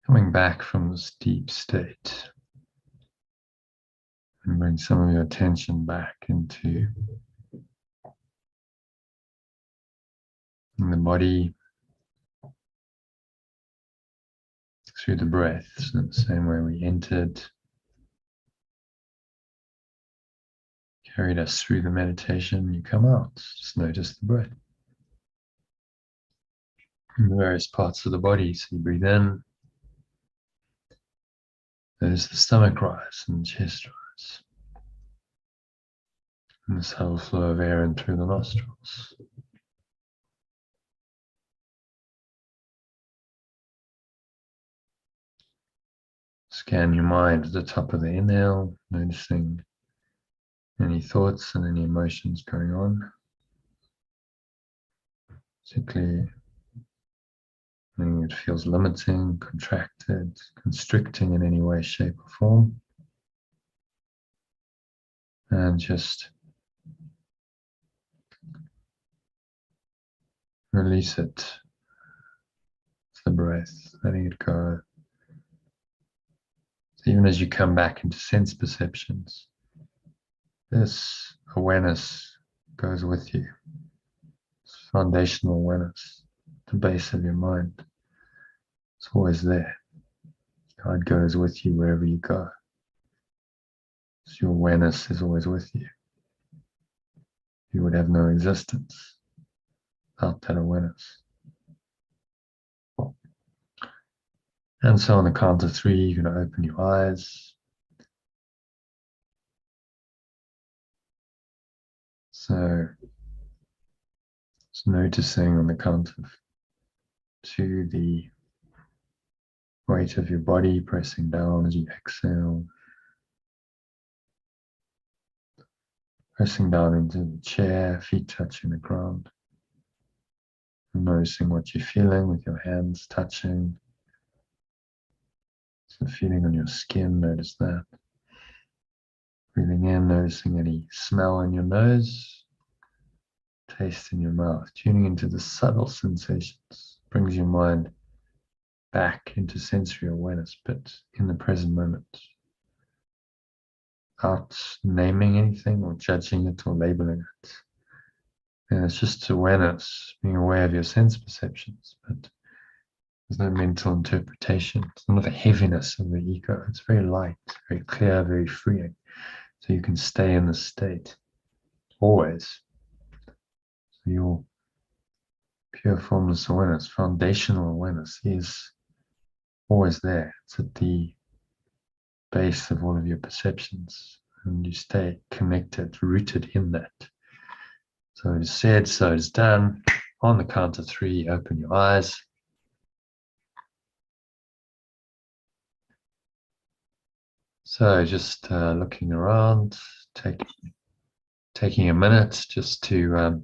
coming back from this deep state and bring some of your attention back into the body through the breath. So the same way we entered, carried us through the meditation, you come out. Just notice the breath in the various parts of the body. So you breathe in, notice the stomach rise and chest rise, and this whole flow of air in through the nostrils. Scan your mind at the top of the inhale, noticing any thoughts and any emotions going on. Particularly anything that feels limiting, contracted, constricting in any way, shape, or form. And just release it to the breath, letting it go. So even as you come back into sense perceptions, this awareness goes with you. It's foundational awareness, the base of your mind. It's always there. God goes with you wherever you go. So your awareness is always with you. You would have no existence without that awareness. And so on the count of 3, you're going to open your eyes. So just noticing on the count of 2 the weight of your body pressing down as you exhale. Pressing down into the chair, feet touching the ground. And noticing what you're feeling with your hands touching. So feeling on your skin, notice that. Breathing in, noticing any smell in your nose, taste in your mouth, tuning into the subtle sensations, brings your mind back into sensory awareness, but in the present moment, without naming anything or judging it or labeling it. And it's just awareness, being aware of your sense perceptions, but there's no mental interpretation. It's not the heaviness of the ego. It's very light, very clear, very freeing. So you can stay in this state always. So your pure formless awareness, foundational awareness, is always there. It's at the base of all of your perceptions, and you stay connected, rooted in that. So it is said, so it is done. On the count of 3, open your eyes. So just looking around, taking a minute just to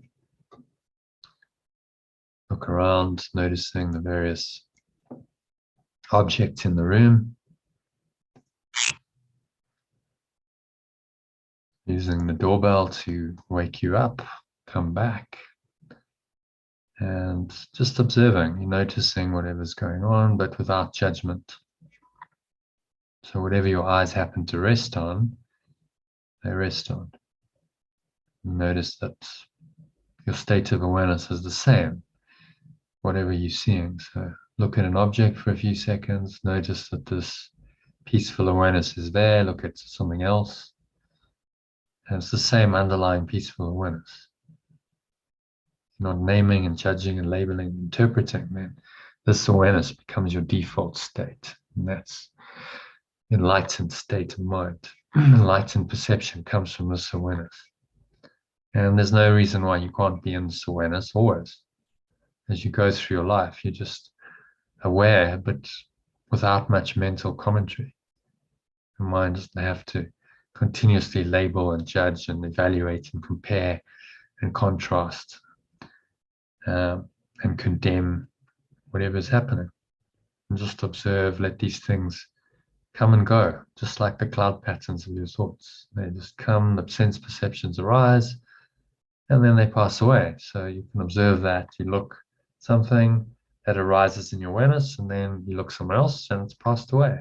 look around, noticing the various objects in the room. Using the doorbell to wake you up, come back. And just observing, you're noticing whatever's going on, but without judgment. So whatever your eyes happen to rest on, they rest on. Notice that your state of awareness is the same, whatever you're seeing. So look at an object for a few seconds, notice that this peaceful awareness is there, look at something else, and it's the same underlying peaceful awareness. You're not naming and judging and labeling and interpreting, then this awareness becomes your default state. And that's enlightened state of mind. Enlightened perception comes from this awareness. And there's no reason why you can't be in this awareness always. As you go through your life, you're just aware, but without much mental commentary. Your mind doesn't have to continuously label and judge and evaluate and compare and contrast and condemn whatever's happening. And just observe, let these things come and go, just like the cloud patterns of your thoughts. They just come, the sense perceptions arise, and then they pass away. So you can observe that, you look at something, it arises in your awareness, and then you look somewhere else and it's passed away.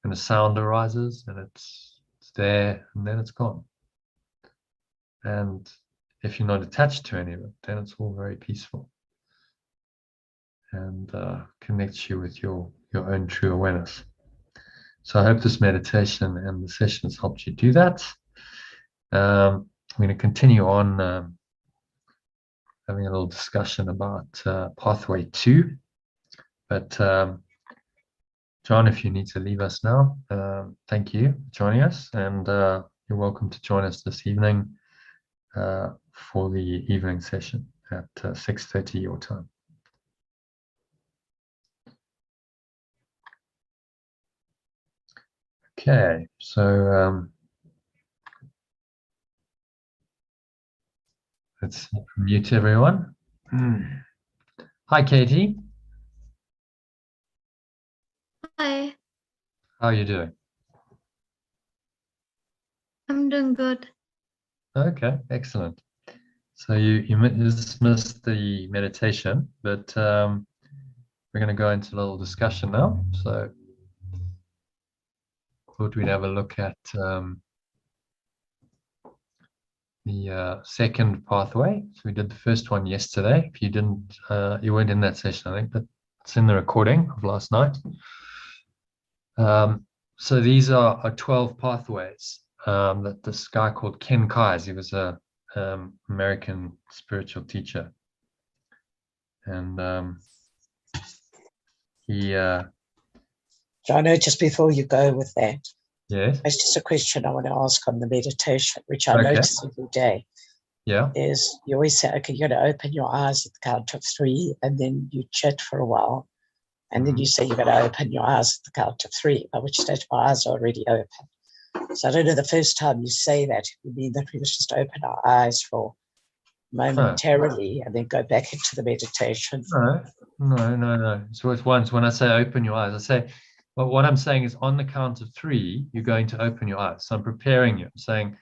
And a sound arises and it's there, and then it's gone. And if you're not attached to any of it, then it's all very peaceful and connects you with your own true awareness. So I hope this meditation and the session has helped you do that. I'm going to continue on having a little discussion about pathway 2. But John, if you need to leave us now, thank you for joining us, and you're welcome to join us this evening for the evening session at 6:30 your time. Okay, so let's mute everyone. Hi, Katie. Hi, How are you doing? I'm doing good. Okay, excellent. So you just missed the meditation, but we're going to go into a little discussion now. So thought we'd have a look at the second pathway. So we did the first one yesterday. If you didn't, you weren't in that session, I think, but it's in the recording of last night. So these are 12 pathways that this guy called Ken Kais, he was a American spiritual teacher, and he John, just before you go with that, yes, it's just a question I want to ask on the meditation, which I Okay. notice every day. Yeah. Is you always say, okay, you're going to open your eyes at the count of 3, and then you chat for a while, and then you say you're going to open your eyes at the count of 3, by which stage my eyes are already open. So I don't know, the first time you say that, you mean that we must just open our eyes for momentarily and then go back into the meditation? No. So it's once when I say open your eyes, I say, well, what I'm saying is on the count of 3, you're going to open your eyes. So I'm preparing you. I'm saying,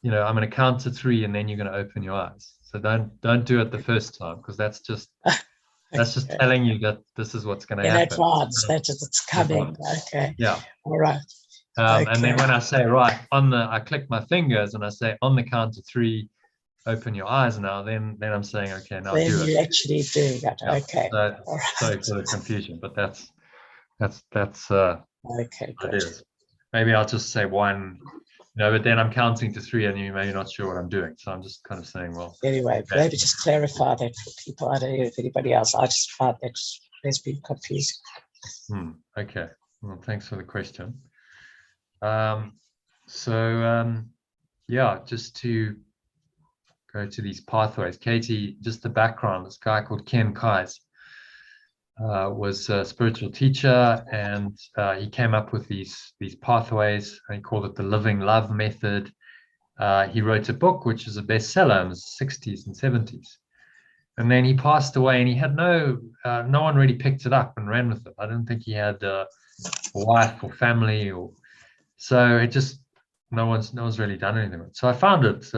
I'm going to count to 3 and then you're going to open your eyes. So don't do it the first time, because that's just telling you that this is what's going to happen. In advance, that is, it's coming. Okay. Yeah. All right. And then when I say, right, I click my fingers and I say on the count of 3, open your eyes now, then I'm saying, okay, now then do it. you actually do that. Yeah. Okay. So, All right. sorry for the confusion, but that's okay, what good. it is. Maybe I'll just say 1, but then I'm counting to 3 and you may be not sure what I'm doing. So I'm just kind of saying, well. Anyway, okay. maybe just clarify that for people. I don't know if anybody else. I just find that has been confusing. Okay. Well, thanks for the question. Just to go to these pathways. Katie, just the background, this guy called Ken Kais was a spiritual teacher, and he came up with these pathways. He called it the Living Love Method. He wrote a book, which is a bestseller in the 60s and 70s. And then he passed away, and he had no one really picked it up and ran with it. I don't think he had a wife or family, so it just no one's really done anything with it. So I found it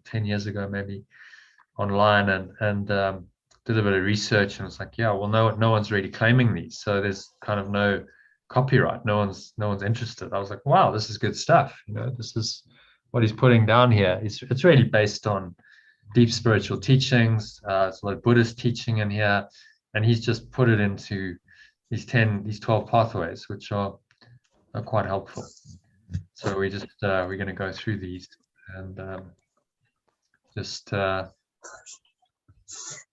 10 years ago, maybe, online, and did a bit of research, and it's like, yeah, well, no one's really claiming these, so there's kind of no copyright. No one's interested. I was like, wow, this is good stuff. This is what he's putting down here. It's really based on deep spiritual teachings. There's a lot of Buddhist teaching in here, and he's just put it into these 12 pathways, which are quite helpful. So we're going to go through these and just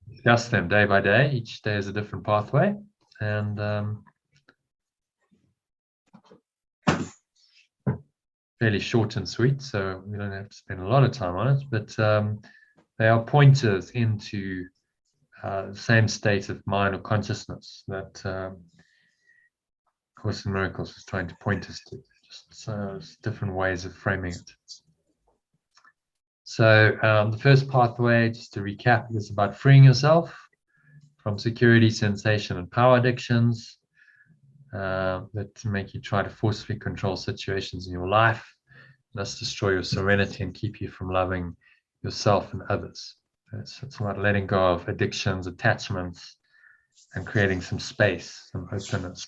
discuss them day by day. Each day is a different pathway, and fairly short and sweet, so we don't have to spend a lot of time on it, but they are pointers into the same state of mind or consciousness that Course in Miracles is trying to point us to. Just different ways of framing it. So the first pathway, just to recap, is about freeing yourself from security, sensation, and power addictions that make you try to forcefully control situations in your life. Thus destroy your serenity and keep you from loving yourself and others. It's about letting go of addictions, attachments, and creating some space, some openness,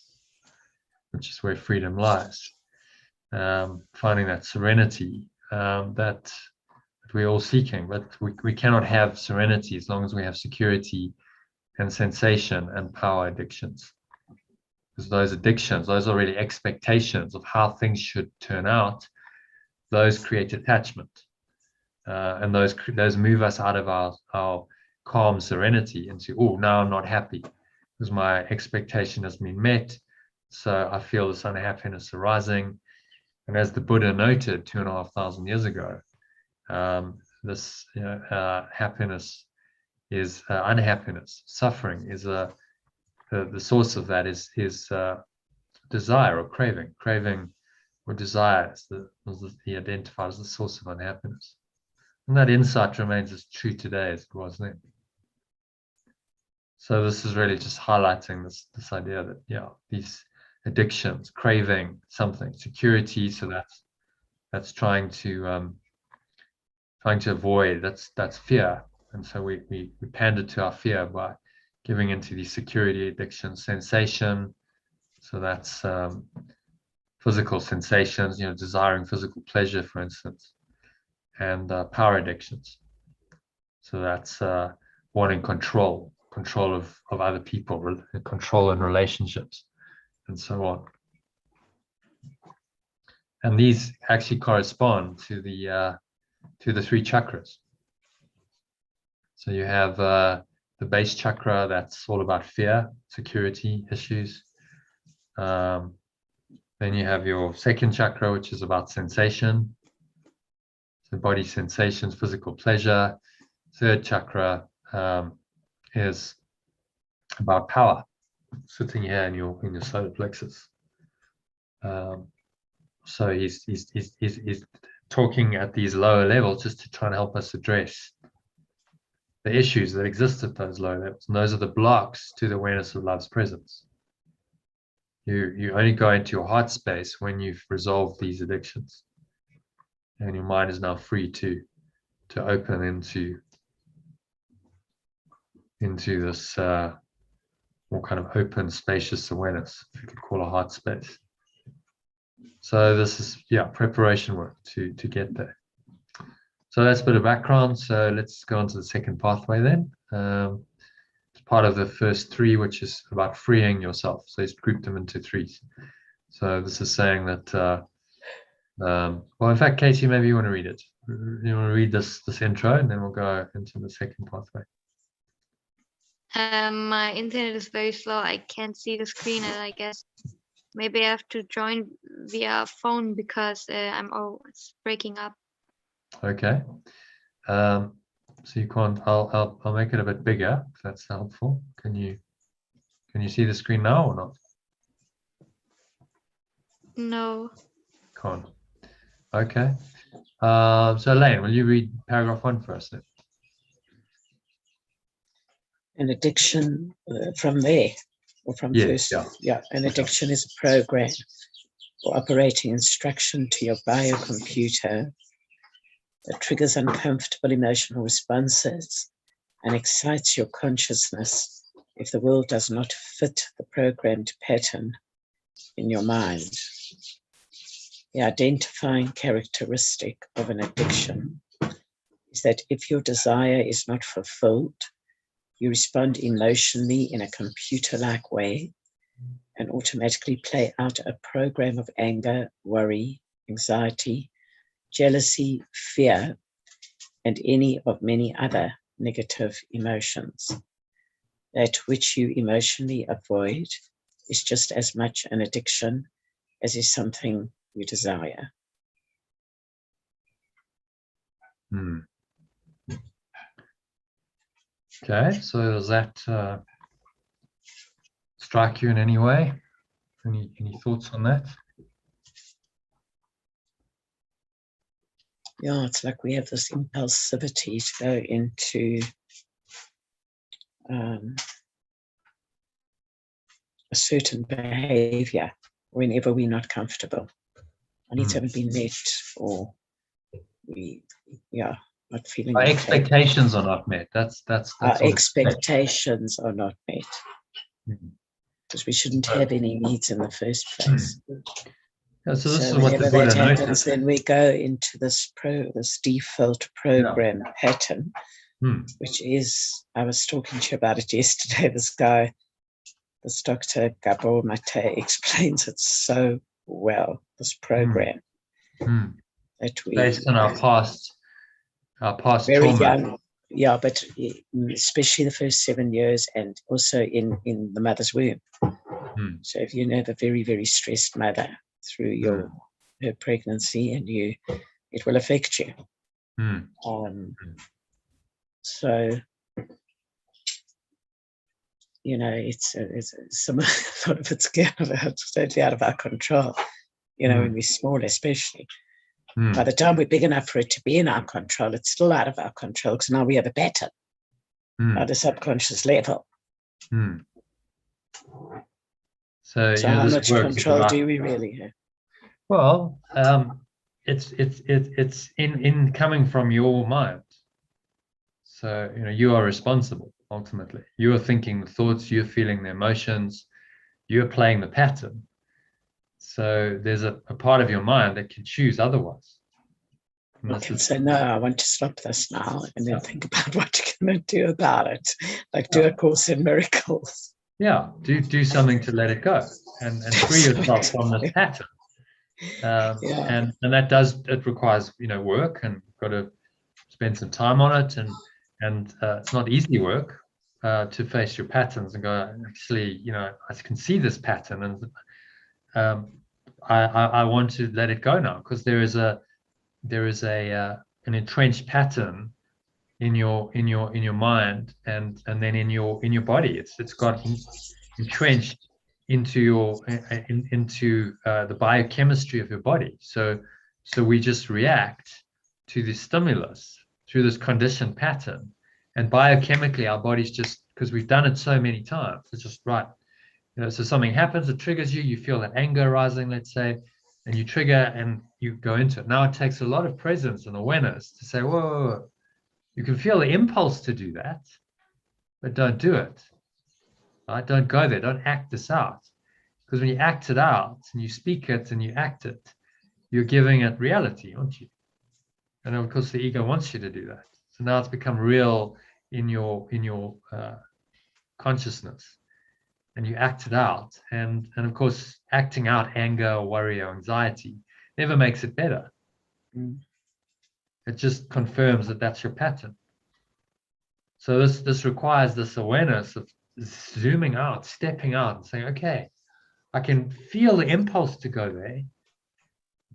which is where freedom lies. Finding that serenity that we're all seeking, but we cannot have serenity as long as we have security and sensation and power addictions. Because those addictions, those are really expectations of how things should turn out, those create attachment. And those move us out of our calm serenity into, oh, now I'm not happy because my expectation has been met. So I feel this unhappiness arising. And as the Buddha noted 2,500 years ago, this happiness is unhappiness. Suffering is the source of that is desire or craving. Craving or desire he identified as the source of unhappiness. And that insight remains as true today as it was then. So this is really just highlighting this idea that these addictions, craving something, security, so that's trying to avoid, that's fear. And so we pander to our fear by giving into these security addictions. Sensation, so that's physical sensations, desiring physical pleasure, for instance. And power addictions, so that's wanting control of other people, control in relationships, and so on. And these actually correspond to the three chakras. So you have the base chakra, that's all about fear, security issues. Then you have your second chakra, which is about sensation. So body sensations, physical pleasure. Third chakra is about power, sitting here in your solar plexus. So he's talking at these lower levels just to try and help us address the issues that exist at those lower levels. And those are the blocks to the awareness of love's presence. You only go into your heart space when you've resolved these addictions. And your mind is now free to open into this more kind of open, spacious awareness, if you could call a heart space. So this is preparation work to get there. So that's a bit of background. So let's go on to the second pathway then. It's part of the first three, which is about freeing yourself. So he's grouped them into threes. So this is saying that well, in fact, Katie, maybe you want to read it. You want to read this intro, and then we'll go into the second pathway. My internet is very slow. I can't see the screen, and I guess maybe I have to join via phone because I'm always breaking up. Okay. So you can't. I'll make it a bit bigger if that's helpful. Can you see the screen now or not? No. Can't. Okay. So Elaine, will you read paragraph 1 for us then? An addiction from there, or from first. Yeah, an addiction is a program or operating instruction to your biocomputer that triggers uncomfortable emotional responses and excites your consciousness if the world does not fit the programmed pattern in your mind. The identifying characteristic of an addiction is that if your desire is not fulfilled, you respond emotionally in a computer-like way and automatically play out a program of anger, worry, anxiety, jealousy, fear, and any of many other negative emotions. That which you emotionally avoid is just as much an addiction as is something you desire. Okay, so does that strike you in any way? Any thoughts on that? Yeah, it's like we have this impulsivity to go into a certain behavior whenever we're not comfortable. Our needs haven't been met, or we, not feeling. Our expectations are not met. That's our expectations are not met. because we shouldn't have any needs in the first place. Yeah, so this is So what the whenever Buddha that happens, noticed. then we go into this default program pattern, which is, I was talking to you about it yesterday, this Dr. Gabor Mate explains it so well, this program. That we, based on our past very trauma. young, yeah, but especially the first 7 years, and also in the mother's womb. So if you know the very, very stressed mother through her pregnancy, and it will affect you. So, you know, it's a lot of it's totally out of our control. You know, when we're small, especially. By the time we're big enough for it to be in our control, it's still out of our control, because now we have a pattern at a subconscious level. So how much control do we really have? Well, it's in coming from your mind. So you are responsible ultimately. You are thinking the thoughts, you're feeling the emotions, you're playing the pattern. So there's a part of your mind that can choose otherwise. You can say, no, I want to stop this now, and then think about what you're going to do about it. Like do a Course in Miracles. Yeah, do something to let it go and free yourself from this pattern. And it requires work, and you've got to spend some time on it, and it's not easy work to face your patterns and go, actually, I can see this pattern, and I want to let it go now, because there is an entrenched pattern in your mind, and then in your body. It's got entrenched into the biochemistry of your body. So we just react to the stimulus through this conditioned pattern, and biochemically our body's just, because we've done it so many times, it's just right. So something happens, it triggers you, you feel that anger rising, let's say, and you trigger and you go into it. Now it takes a lot of presence and awareness to say, whoa, you can feel the impulse to do that, but don't do it. Right? Don't go there. Don't act this out. Because when you act it out and you speak it and you act it, you're giving it reality, aren't you? And of course, the ego wants you to do that. So now it's become real in your consciousness, and you act it out. And of course, acting out anger or worry or anxiety never makes it better. It just confirms that that's your pattern. So this requires this awareness of zooming out, stepping out, and saying, okay, I can feel the impulse to go there.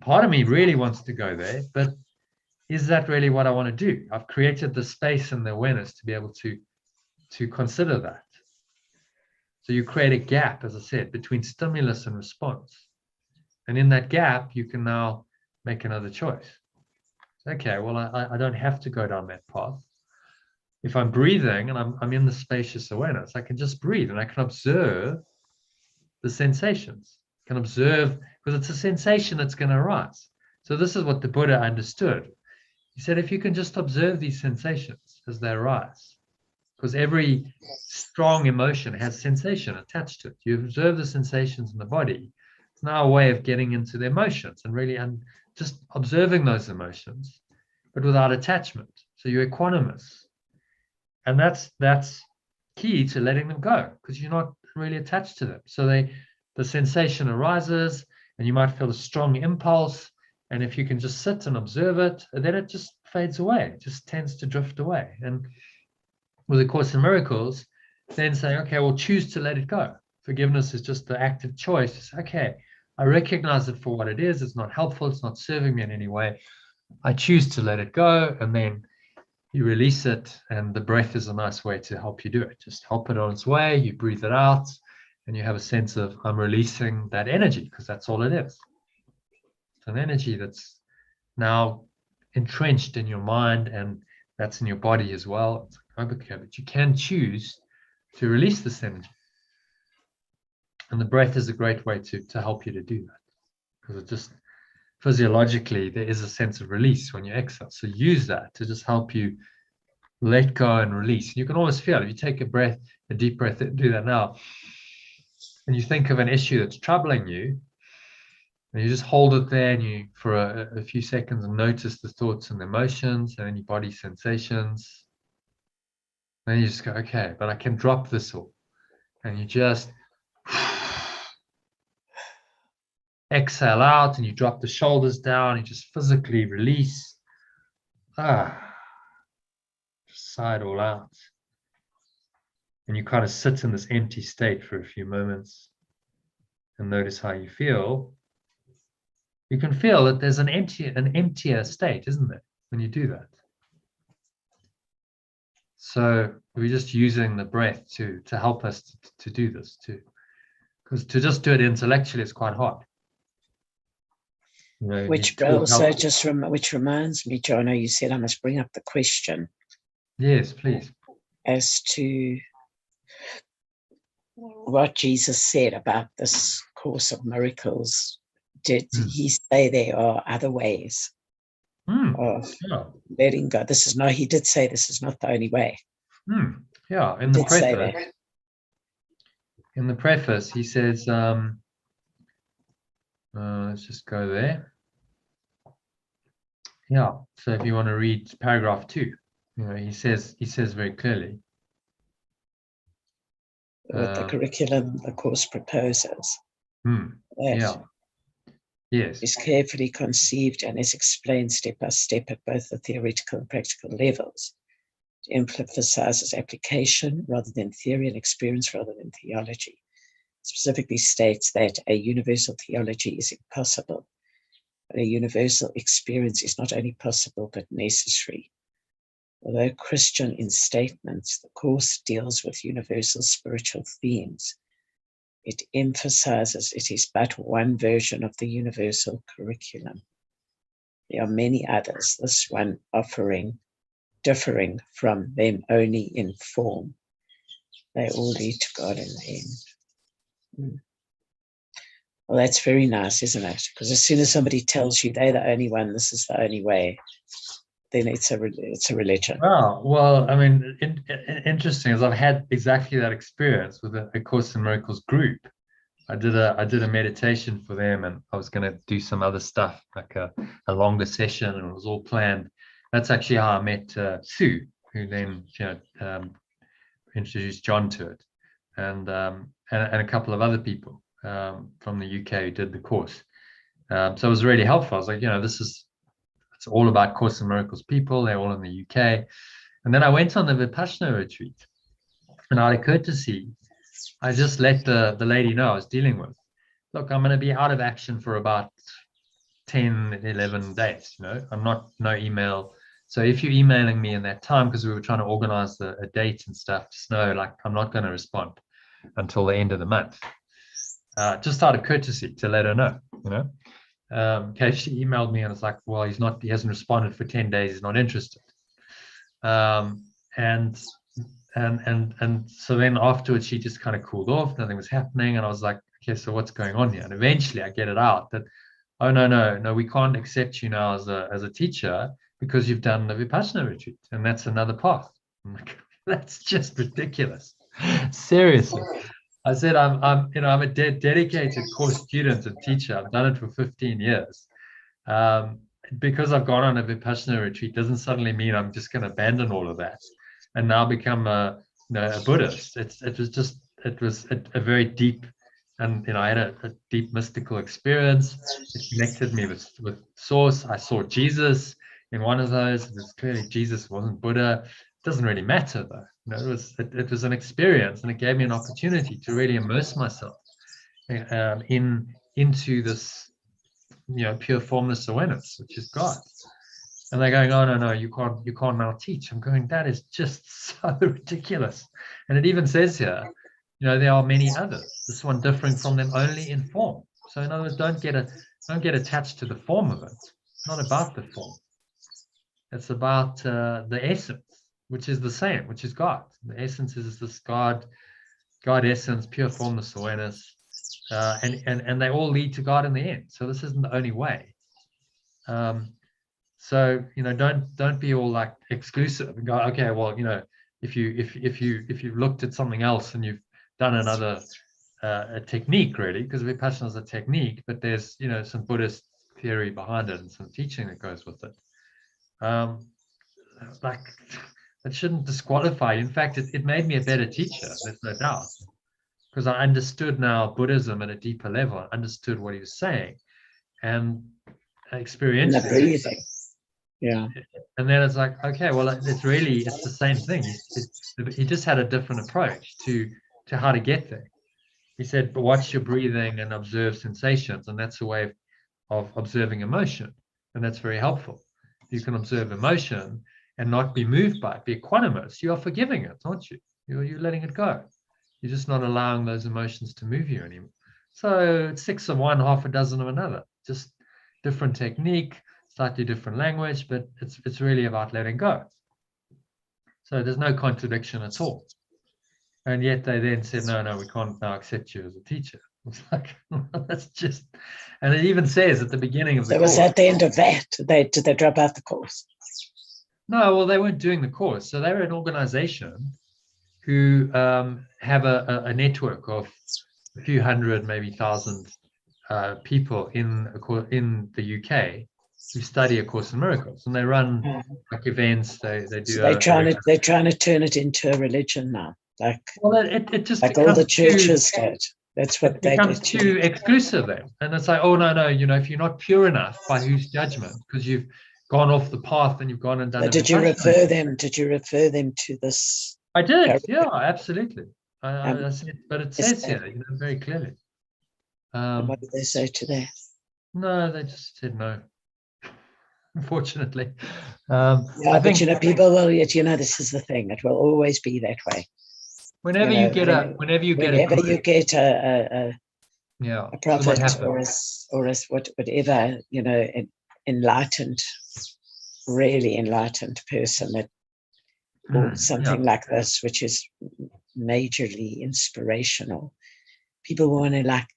Part of me really wants to go there, but is that really what I want to do? I've created the space and the awareness to be able to consider that. So you create a gap, as I said, between stimulus and response. And in that gap, you can now make another choice. Okay, well, I don't have to go down that path. If I'm breathing and I'm in the spacious awareness, I can just breathe and I can observe the sensations. I can observe, because it's a sensation that's going to arise. So this is what the Buddha understood. He said, if you can just observe these sensations as they arise, because every strong emotion has sensation attached to it. You observe the sensations in the body. It's now a way of getting into the emotions and really just observing those emotions, but without attachment. So you're equanimous. And that's key to letting them go, because you're not really attached to them. So the sensation arises, and you might feel a strong impulse. And if you can just sit and observe it, then it just fades away. It just tends to drift away. And with A Course in Miracles, then saying, okay, well, choose to let it go. Forgiveness is just the active choice. Okay, I recognize it for what it is. It's not helpful. It's not serving me in any way. I choose to let it go. And then you release it. And the breath is a nice way to help you do it. Just help it on its way. You breathe it out. And you have a sense of, I'm releasing that energy, because that's all it is. It's an energy that's now entrenched in your mind, and that's in your body as well. It's like, okay, but you can choose to release this energy. And the breath is a great way to help you to do that, because it just physiologically, there is a sense of release when you exhale. So use that to just help you let go and release. You can always feel it. If you take a deep breath, do that now. and you think of an issue that's troubling you, and you just hold it there, and you for a few seconds and notice the thoughts and emotions and any body sensations. Then you just go, okay, but I can drop this all. And you just exhale out, and you drop the shoulders down. You just physically release. Just sigh it all out. And you kind of sit in this empty state for a few moments and notice how you feel. You can feel that there's an emptier state, isn't there, when you do that? So we're just using the breath to help us to do this too. Because to just do it intellectually is quite hard. You know, which also which reminds me, John, you said I must bring up the question. Yes, please. As to what Jesus said about this Course of Miracles. Did he say there are other ways of letting go? He did say this is not the only way. Yeah, in the preface, he says, let's just go there. Yeah, so if you want to read paragraph 2, you know, he says very clearly what the curriculum, the course proposes. Yes. Is carefully conceived and is explained step by step at both the theoretical and practical levels. It emphasizes application rather than theory and experience rather than theology. It specifically states that a universal theology is impossible, but a universal experience is not only possible but necessary. Although Christian in statements, the course deals with universal spiritual themes. It emphasizes it is but one version of the universal curriculum. There are many others, this one differing from them only in form. They all lead to God in the end. Well, that's very nice, isn't it? Because as soon as somebody tells you they're the only one, this is the only way, then it's a religion. Wow. Well, I mean, interesting is I've had exactly that experience with a Course in Miracles group. I did a meditation for them, and I was going to do some other stuff, like a longer session, and it was all planned. That's actually how I met Sue, who then introduced John to it, and a couple of other people from the UK who did the course. So it was really helpful. I was like, it's all about Course in Miracles people. They're all in the UK. And then I went on the Vipassana retreat, and out of courtesy, I just let the lady know I was dealing with, look, I'm going to be out of action for about 10, 11 days. I'm no email. So if you're emailing me in that time, because we were trying to organize a date and stuff, just know, like, I'm not going to respond until the end of the month. Just out of courtesy to let her know, in case she emailed me and it's like, well, he hasn't responded for 10 days, he's not interested. And so then afterwards she just kind of cooled off, nothing was happening, and I was like, okay, so what's going on here? And eventually I get it out that, oh, no, we can't accept you now as a teacher because you've done the Vipassana retreat, and that's another path. I'm like, that's just ridiculous. Seriously. I said, I'm a dedicated course student and teacher. I've done it for 15 years. Because I've gone on a Vipassana retreat doesn't suddenly mean I'm just going to abandon all of that and now become a Buddhist. It was a very deep, and I had a deep mystical experience. It connected me with Source. I saw Jesus in one of those. It was clearly Jesus wasn't Buddha. It doesn't really matter though. It was an experience, and it gave me an opportunity to really immerse myself into this, pure formless awareness, which is God. And they're going, oh, no, you can't now teach. I'm going, that is just so ridiculous. And it even says here, there are many others, this one differing from them only in form. So in other words, don't get attached to the form of it. It's not about the form. It's about the essence, which is the same, which is God. The essence is this God essence, pure formless awareness, and they all lead to God in the end. So this isn't the only way. So don't be all like exclusive and go, okay, well, if you've looked at something else and you've done another a technique, really, because Vipassana is a technique, but there's, you know, some Buddhist theory behind it and some teaching that goes with it. Like, it shouldn't disqualify. In fact, it made me a better teacher, there's no doubt, because I understood now Buddhism at a deeper level. I understood what he was saying, and experientially. The breathing. Yeah. And then it's like, okay, well, it's the same thing. He just had a different approach to how to get there. He said, but watch your breathing and observe sensations, and that's a way of observing emotion, and that's very helpful. You can observe emotion and not be moved by it, be equanimous. You are forgiving it, aren't you? You're letting it go. You're just not allowing those emotions to move you anymore. So it's 6 of one, half a dozen of another. Just different technique, slightly different language, but it's really about letting go. So there's no contradiction at all. And yet they then said, no, we can't now accept you as a teacher. It's like, that's just, and it even says at the beginning of the course. So was at the end of that, did they drop out the course? No, well, they weren't doing the course. So they were an organization who have a network of a few hundred, maybe 1,000 people in the UK who study A Course in Miracles, and they run like events. They do. So they're trying to turn it into a religion now. Like, well, it just like all the churches did. That's what they becomes did. Too exclusive then, and it's like, oh no, you know, if you're not pure enough, by whose judgment? Because you've gone off the path and you've gone and done. But did you refer them to this? I did, yeah, absolutely. I said, but it says here, you know, very clearly. What did they say to that? No, they just said no. Unfortunately, yeah, I think, you know, people will. You know, this is the thing. It will always be that way. Whenever you get a prophet or as whatever, you know, enlightened, really enlightened person that or something like this, which is majorly inspirational, people want to like,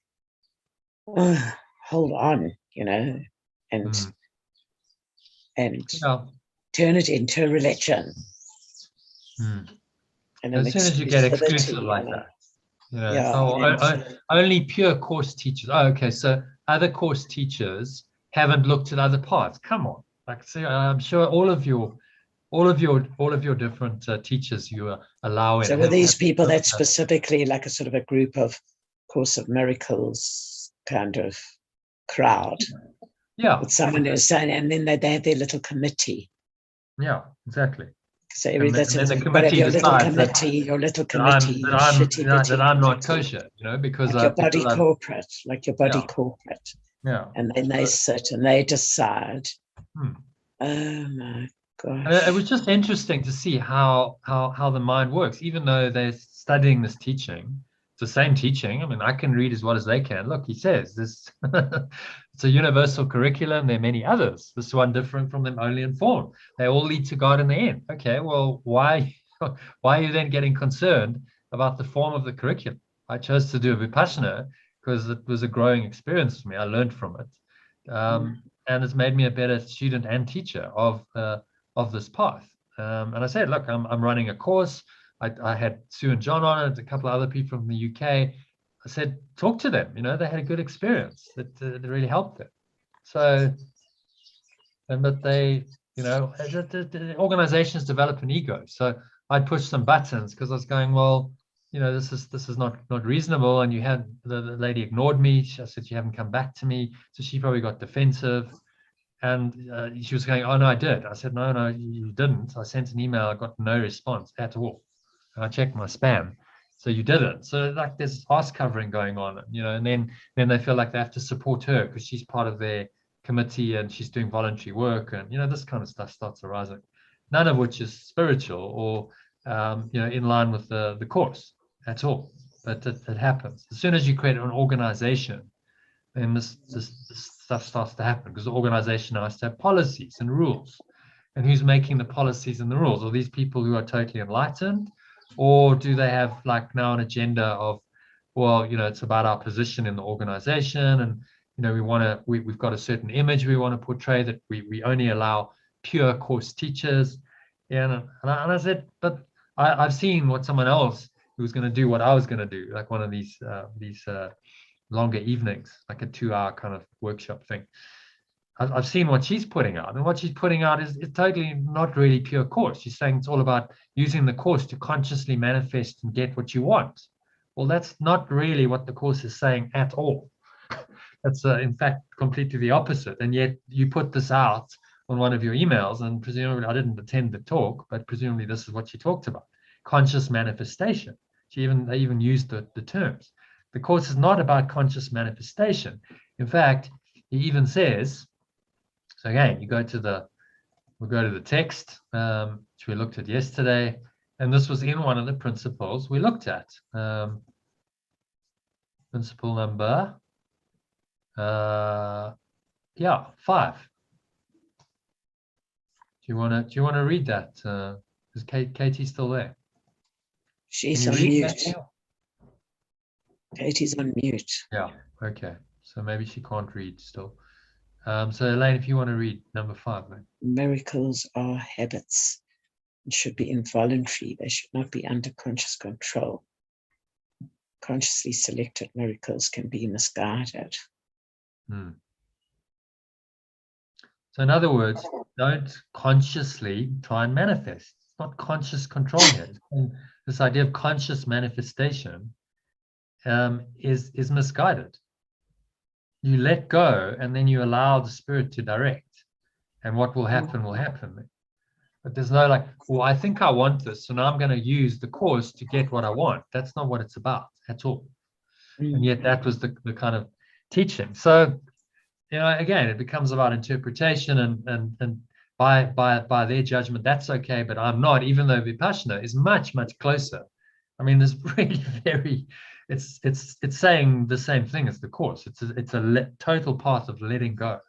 oh, hold on, you know, and turn it into a religion. And as soon as you get exclusive like that, you know, only pure course teachers. Oh, okay, so other course teachers haven't looked at other parts. Come on, like, see, I'm sure all of your different teachers you are allowing. So were these people that specifically like a sort of a group of Course of Miracles kind of crowd? Yeah. With someone who's saying, and then they have their little committee. Yeah, exactly. So that's the committee your little committee that I'm not kosher, you know, because like your body corporate, like your body corporate. Yeah. And then they sit and they decide. Oh my gosh. It was just interesting to see how the mind works, even though they're studying this teaching. It's the same teaching. I mean, I can read as well as they can. Look, he says this. It's a universal curriculum. There are many others. This one different from them only in form. They all lead to God in the end. Okay, well, why are you then getting concerned about the form of the curriculum? I chose to do a Vipassana because it was a growing experience for me. I learned from it, and it's made me a better student and teacher of this path. And I said, look, I'm running a course. I had Sue and John on it, a couple of other people from the UK. I said, talk to them. You know, they had a good experience that really helped them. So, but they, you know, the organizations develop an ego. So I'd push some buttons because I was going, well, you know, this is not reasonable. And you had the lady ignored me. I said, you haven't come back to me. So she probably got defensive. And she was going, oh, no, I did. I said, no, you didn't. I sent an email. I got no response at all. And I checked my spam. So you didn't. So like there's ass covering going on, you know, and then they feel like they have to support her because she's part of their committee and she's doing voluntary work. And, you know, this kind of stuff starts arising, none of which is spiritual or, you know, in line with the course at all. But it happens. As soon as you create an organization, then this stuff starts to happen because the organization has to have policies and rules. And who's making the policies and the rules? Are these people who are totally enlightened? Or do they have like now an agenda of, well, you know, it's about our position in the organization and, you know, we've got a certain image we want to portray that we only allow pure course teachers. And I said, but I've seen what someone else who was going to do what I was going to do, like one of these longer evenings, like a 2-hour kind of workshop thing. I've seen what she's putting out, and what she's putting out is totally not really pure course. She's saying it's all about using the course to consciously manifest and get what you want. Well, that's not really what the course is saying at all. That's in fact completely the opposite. And yet you put this out on one of your emails, and presumably I didn't attend the talk, but presumably this is what she talked about: conscious manifestation. They even used the terms. The course is not about conscious manifestation. In fact, he even says, so again, we'll go to the text, which we looked at yesterday, and this was in one of the principles we looked at. Principle number, 5. Do you want to read that? Is Katie still there? She's on mute. Katie's on mute. Yeah. Okay. So maybe she can't read still. So Elaine, if you want to read number 5, then. Miracles are habits and should be involuntary. They should not be under conscious control. Consciously selected miracles can be misguided. So in other words, don't consciously try and manifest. It's not conscious control here. This idea of conscious manifestation is misguided. You let go, and then you allow the spirit to direct, and what will happen will happen. But there's no like, well, I think I want this, so now I'm going to use the course to get what I want. That's not what it's about at all. And yet that was the kind of teaching. So, again, it becomes about interpretation, and by their judgment, that's okay, but I'm not, even though Vipassana is much, much closer. I mean, there's really it's saying the same thing as the course. It's a total path of letting go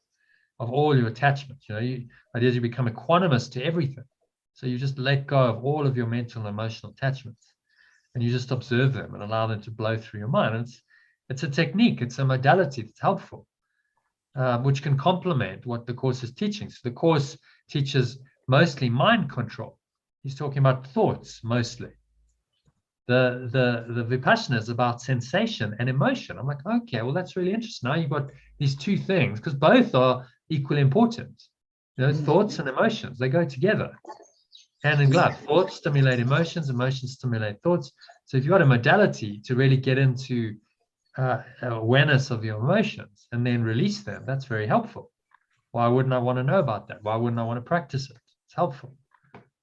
of all your attachments. Ideas, you become equanimous to everything. So you just let go of all of your mental and emotional attachments, and you just observe them and allow them to blow through your mind. And it's a technique, it's a modality that's helpful, which can complement what the course is teaching. So the course teaches mostly mind control. He's talking about thoughts mostly. The Vipassana is about sensation and emotion. I'm like, okay, well, that's really interesting. Now you've got these two things, because both are equally important. Thoughts and emotions, they go together, hand in glove. Thoughts stimulate emotions, emotions stimulate thoughts. So if you've got a modality to really get into awareness of your emotions and then release them, that's very helpful. Why wouldn't I want to know about that? Why wouldn't I want to practice it? It's helpful.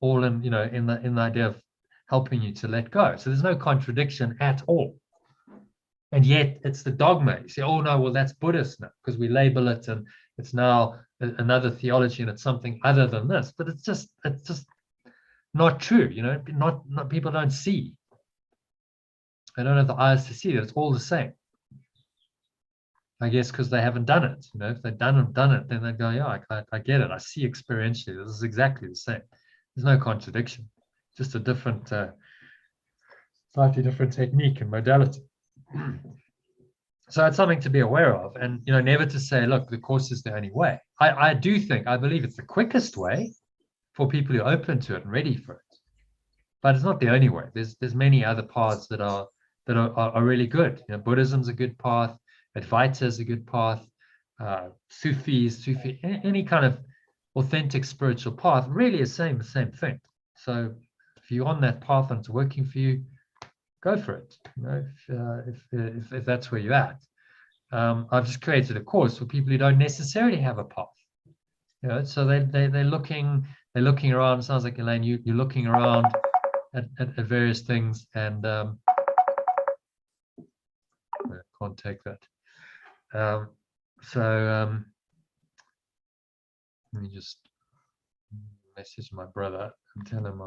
All in the idea of helping you to let go. So there's no contradiction at all. And yet it's the dogma. You say, oh no, well, that's Buddhist now, because we label it and it's now another theology and it's something other than this. But it's just not true. Not people don't see. They don't have the eyes to see that it's all the same. I guess because they haven't done it. If they've done it, then they go, yeah, I get it. I see experientially. This is exactly the same. There's no contradiction. Just a different, slightly different technique and modality. So it's something to be aware of, and never to say, look, the course is the only way. I believe it's the quickest way for people who are open to it and ready for it, but it's not the only way. There's many other paths that are really good. Buddhism's a good path. Advaita is a good path. Sufi, any kind of authentic spiritual path really is saying the same thing. So if you're on that path and it's working for you, go for it. If that's where you're at. I've just created a course for people who don't necessarily have a path. So they're looking around. It sounds like, Elaine, you're looking around at various things, and I can't take that. Let me just message my brother and tell him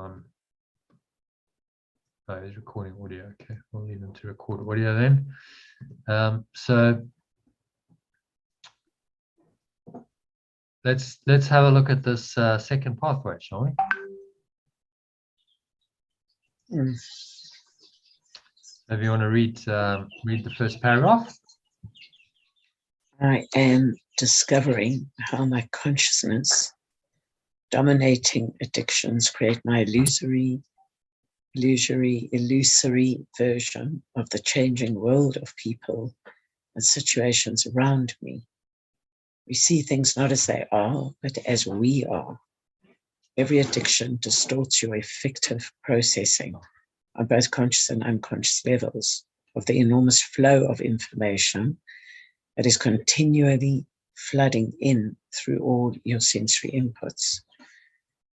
he's recording audio. Okay, we'll leave him to record audio then. So let's have a look at this second pathway, shall we? If you want to read the first paragraph. I am discovering how my consciousness dominating addictions create my illusory illusory version of the changing world of people and situations around me. We see things not as they are, but as we are. Every addiction distorts your effective processing on both conscious and unconscious levels of the enormous flow of information that is continually flooding in through all your sensory inputs.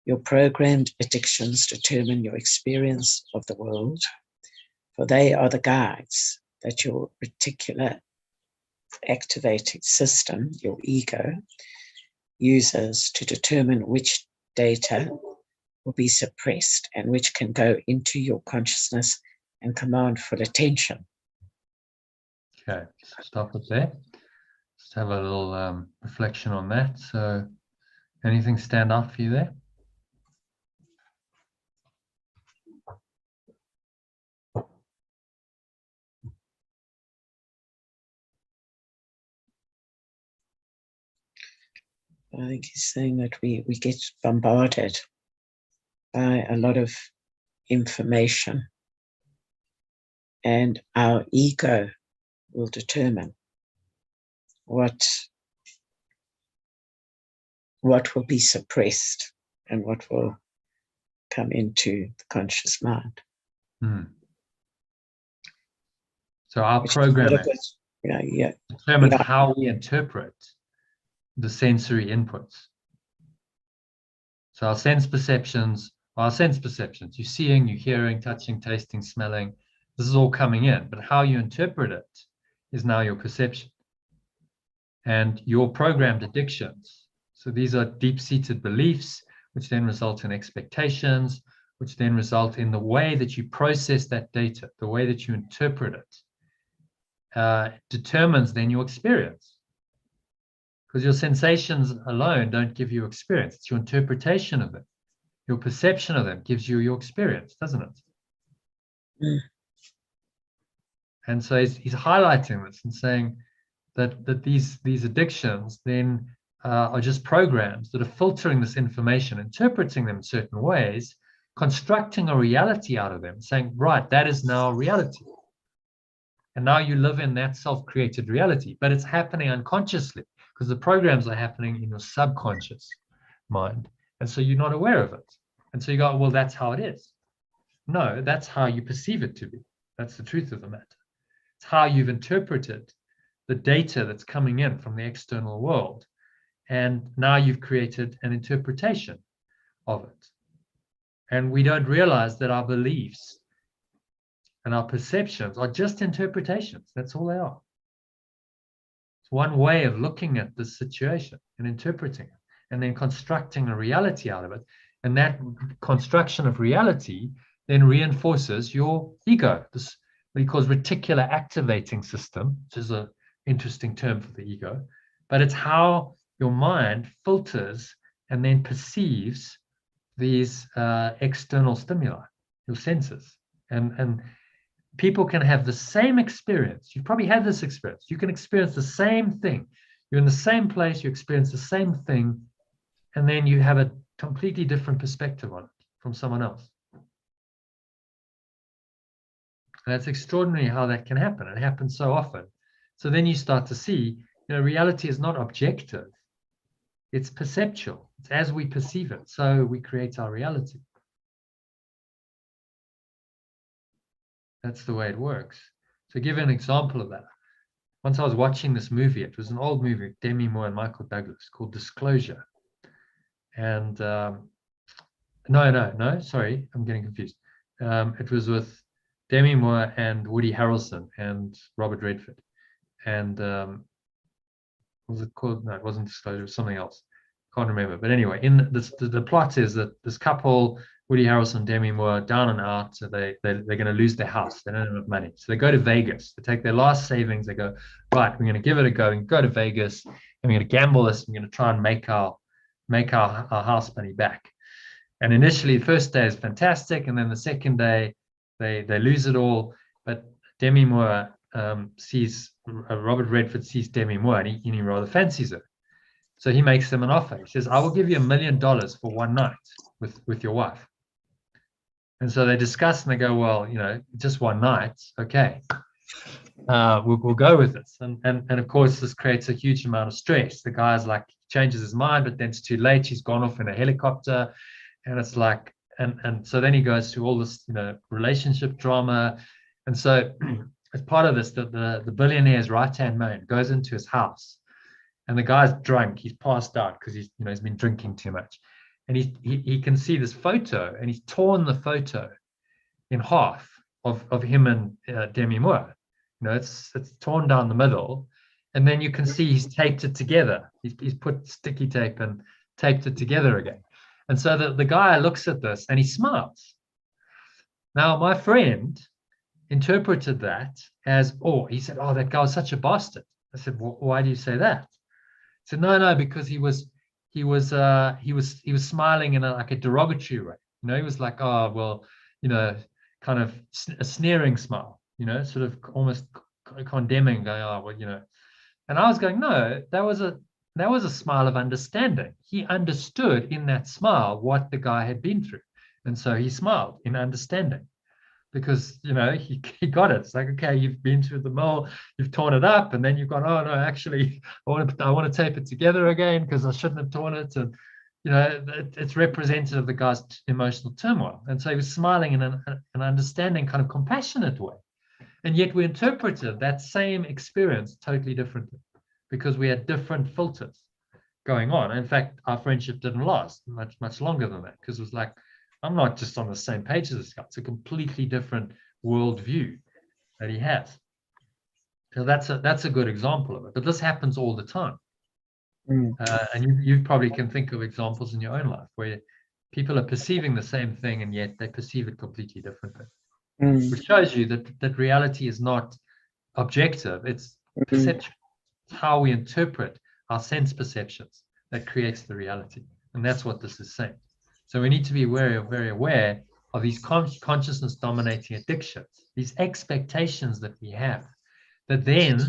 Your programmed addictions determine your experience of the world, for they are the guides that your reticular activating system, your ego, uses to determine which data will be suppressed and which can go into your consciousness and command full attention. Okay, stop it there. Just have a little reflection on that. So anything stand out for you there? I think he's saying that we get bombarded by a lot of information, and our ego will determine what will be suppressed and what will come into the conscious mind. So our programming determines how we interpret the sensory inputs. So our sense perceptions, you're seeing, you're hearing, touching, tasting, smelling, this is all coming in, but how you interpret it is now your perception. And your programmed addictions, so these are deep-seated beliefs, which then result in expectations, which then result in the way that you process that data, the way that you interpret it, determines then your experience. Because your sensations alone don't give you experience. It's your interpretation of them. Your perception of them gives you your experience, doesn't it? Mm. And so he's highlighting this and saying that these addictions then are just programs that are filtering this information, interpreting them in certain ways, constructing a reality out of them, saying, right, that is now reality. And now you live in that self-created reality, but it's happening unconsciously, because the programs are happening in your subconscious mind. And so you're not aware of it. And so you go, well, that's how it is. No, that's how you perceive it to be. That's the truth of the matter. It's how you've interpreted the data that's coming in from the external world. And now you've created an interpretation of it. And we don't realize that our beliefs and our perceptions are just interpretations. That's all they are. It's one way of looking at the situation and interpreting it, and then constructing a reality out of it. And that construction of reality then reinforces your ego, this what he calls reticular activating system, which is an interesting term for the ego. But it's how your mind filters and then perceives these external stimuli, your senses. And people can have the same experience. You've probably had this experience. You can experience the same thing. You're in the same place, you experience the same thing, and then you have a completely different perspective on it from someone else. And it's extraordinary how that can happen. It happens so often. So then you start to see, reality is not objective. It's perceptual. It's as we perceive it, so we create our reality. That's the way it works. To give an example of that, once I was watching this movie, it was an old movie, Demi Moore and Michael Douglas, called Disclosure. And no, sorry, I'm getting confused. It was with Demi Moore and Woody Harrelson and Robert Redford. And what was it called? No, it wasn't Disclosure, it was something else. Can't remember. But anyway, in this, the plot is that this couple, Woody Harrelson, Demi Moore, down and out, so they're going to lose their house. They don't have enough money. So they go to Vegas. They take their last savings. They go, right, we're going to give it a go. We can go to Vegas and we're going to gamble this. We're going to try and make our house money back. And initially, the first day is fantastic. And then the second day, they lose it all. But Demi Moore sees, Robert Redford sees Demi Moore and he rather fancies her. So he makes them an offer. He says, I will give you $1 million for one night with your wife. And so they discuss and they go, well, you know, just one night, okay, we'll go with this. And of course, this creates a huge amount of stress. The guy's like, changes his mind, but then it's too late. He's gone off in a helicopter, and it's like, and so then he goes through all this, you know, relationship drama. And so as part of this, the billionaire's right-hand man goes into his house, and the guy's drunk. He's passed out because he's been drinking too much. And he can see this photo, and he's torn the photo in half of him and Demi Moore. You know, it's torn down the middle, and then you can see he's taped it together. He's put sticky tape and taped it together again. And so the guy looks at this and he smiles. Now, my friend interpreted that as, oh, he said, oh, that guy was such a bastard. I said, well, why do you say that? He said, no, because he was smiling in like a derogatory way. You know, he was like, oh, well, you know, kind of a sneering smile, you know, sort of almost condemning, going, oh, well, you know. And I was going, no, that was a smile of understanding. He understood in that smile what the guy had been through. And so he smiled in understanding, because, you know, he got it. It's like, okay, you've been through the mill, you've torn it up, and then you've gone, oh no, actually, I want to tape it together again because I shouldn't have torn it. And, you know, it's representative of the guy's emotional turmoil. And so he was smiling in an understanding, kind of compassionate way. And yet we interpreted that same experience totally differently, because we had different filters going on. In fact, our friendship didn't last much longer than that, because it was like, I'm not just on the same page as this guy. It's a completely different worldview that he has. So that's a good example of it. But this happens all the time. And you probably can think of examples in your own life where people are perceiving the same thing, and yet they perceive it completely differently. Which shows you that reality is not objective. It's perception. It's how we interpret our sense perceptions that creates the reality. And that's what this is saying. So we need to be very aware of these consciousness dominating addictions, these expectations that we have, that then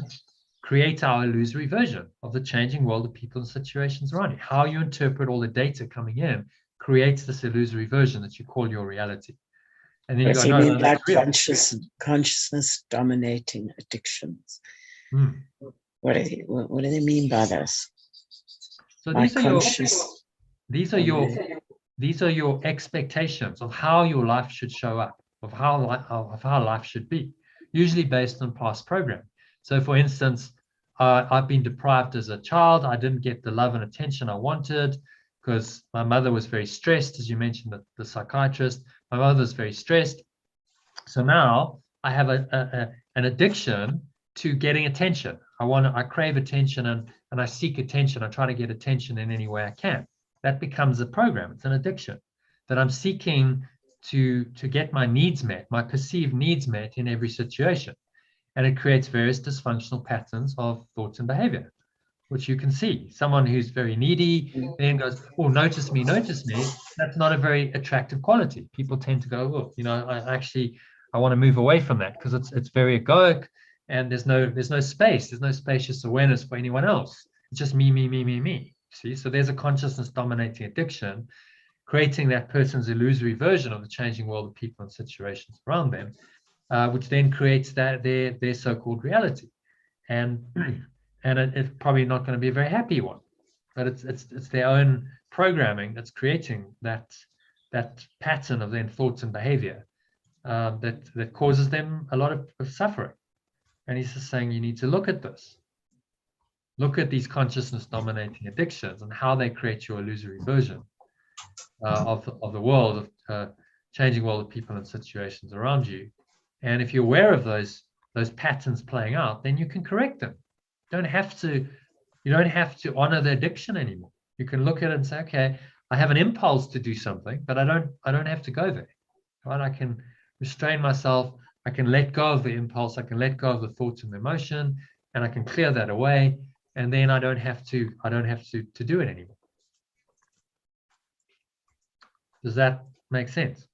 create our illusory version of the changing world of people and situations around you. How you interpret all the data coming in creates this illusory version that you call your reality. And then you go, you no, mean by that's real. consciousness dominating addictions? What do they mean by this? So these are your expectations of how your life should show up, of how life should be, usually based on past programming. So, for instance, I've been deprived as a child. I didn't get the love and attention I wanted because my mother was very stressed, as you mentioned, the psychiatrist. My mother was very stressed. So now I have an addiction to getting attention. I crave attention and I seek attention. I try to get attention in any way I can. That becomes a program. It's an addiction that I'm seeking to get my needs met, my perceived needs met in every situation. And it creates various dysfunctional patterns of thoughts and behavior, which you can see. Someone who's very needy then goes, oh, notice me. That's not a very attractive quality. People tend to go, oh, you know, I want to move away from that because it's very egoic and there's no space. There's no spacious awareness for anyone else. It's just me. See, so there's a consciousness dominating addiction, creating that person's illusory version of the changing world of people and situations around them, which then creates their so-called reality. And it's probably not going to be a very happy one, but it's their own programming that's creating that pattern of then thoughts and behavior that causes them a lot of suffering. And he's just saying you need to look at this. Look at these consciousness dominating addictions and how they create your illusory version of the world, of changing world of people and situations around you. And if you're aware of those patterns playing out, then you can correct them. You don't have to honor the addiction anymore. You can look at it and say, okay, I have an impulse to do something, but I don't have to go there. Right? I can restrain myself. I can let go of the impulse. I can let go of the thoughts and the emotion, and I can clear that away. And then I don't have to do it anymore. Does that make sense?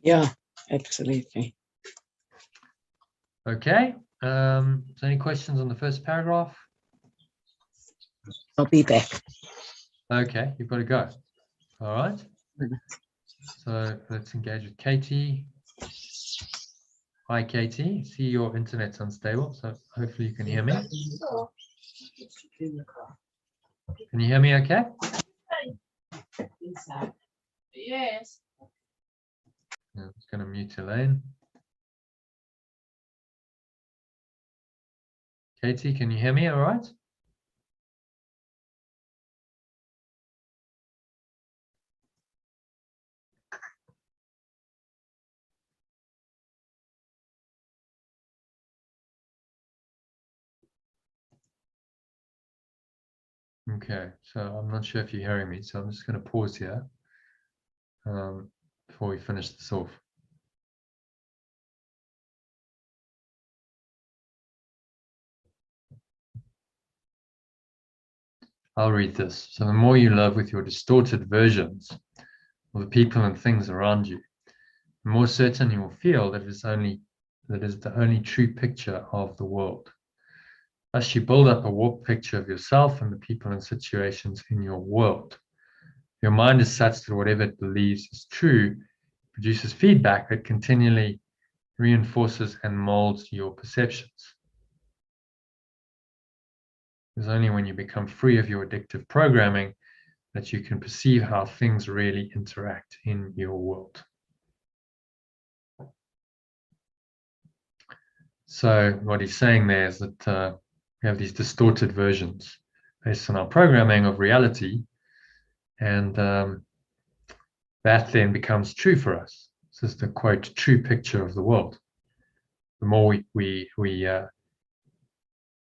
Yeah, absolutely. Okay. So any questions on the first paragraph? I'll be back. Okay, you've got to go. All right. So let's engage with Katie. Hi, Katie. See, your internet's unstable, so hopefully you can hear me. Can you hear me okay? Yes. I'm just going to mute Elaine. Katie, can you hear me all right? Okay, so I'm not sure if you're hearing me, so I'm just going to pause here before we finish this off. I'll read this. So the more you love with your distorted versions of the people and things around you, the more certain you will feel that it is the only true picture of the world. Thus, you build up a warped picture of yourself and the people and situations in your world. Your mind is such that whatever it believes is true produces feedback that continually reinforces and molds your perceptions. It's only when you become free of your addictive programming that you can perceive how things really interact in your world. So what he's saying there is that we have these distorted versions based on our programming of reality, and that then becomes true for us. This is the quote, true picture of the world. The more we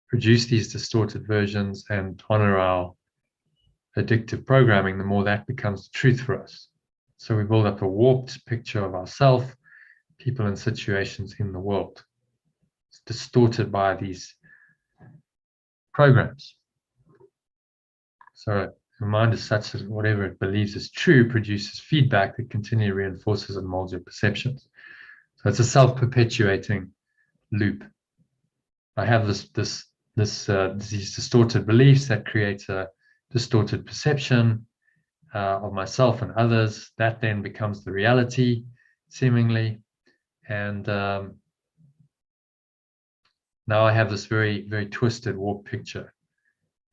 produce these distorted versions and honor our addictive programming, the more that becomes the truth for us. So we build up a warped picture of ourselves, people and situations in the world. It's distorted by these programs. So the mind is such that whatever it believes is true produces feedback that continually reinforces and molds your perceptions. So it's a self-perpetuating loop. I have these distorted beliefs that create a distorted perception of myself and others. That then becomes the reality, seemingly, and now I have this very, very twisted, warped picture,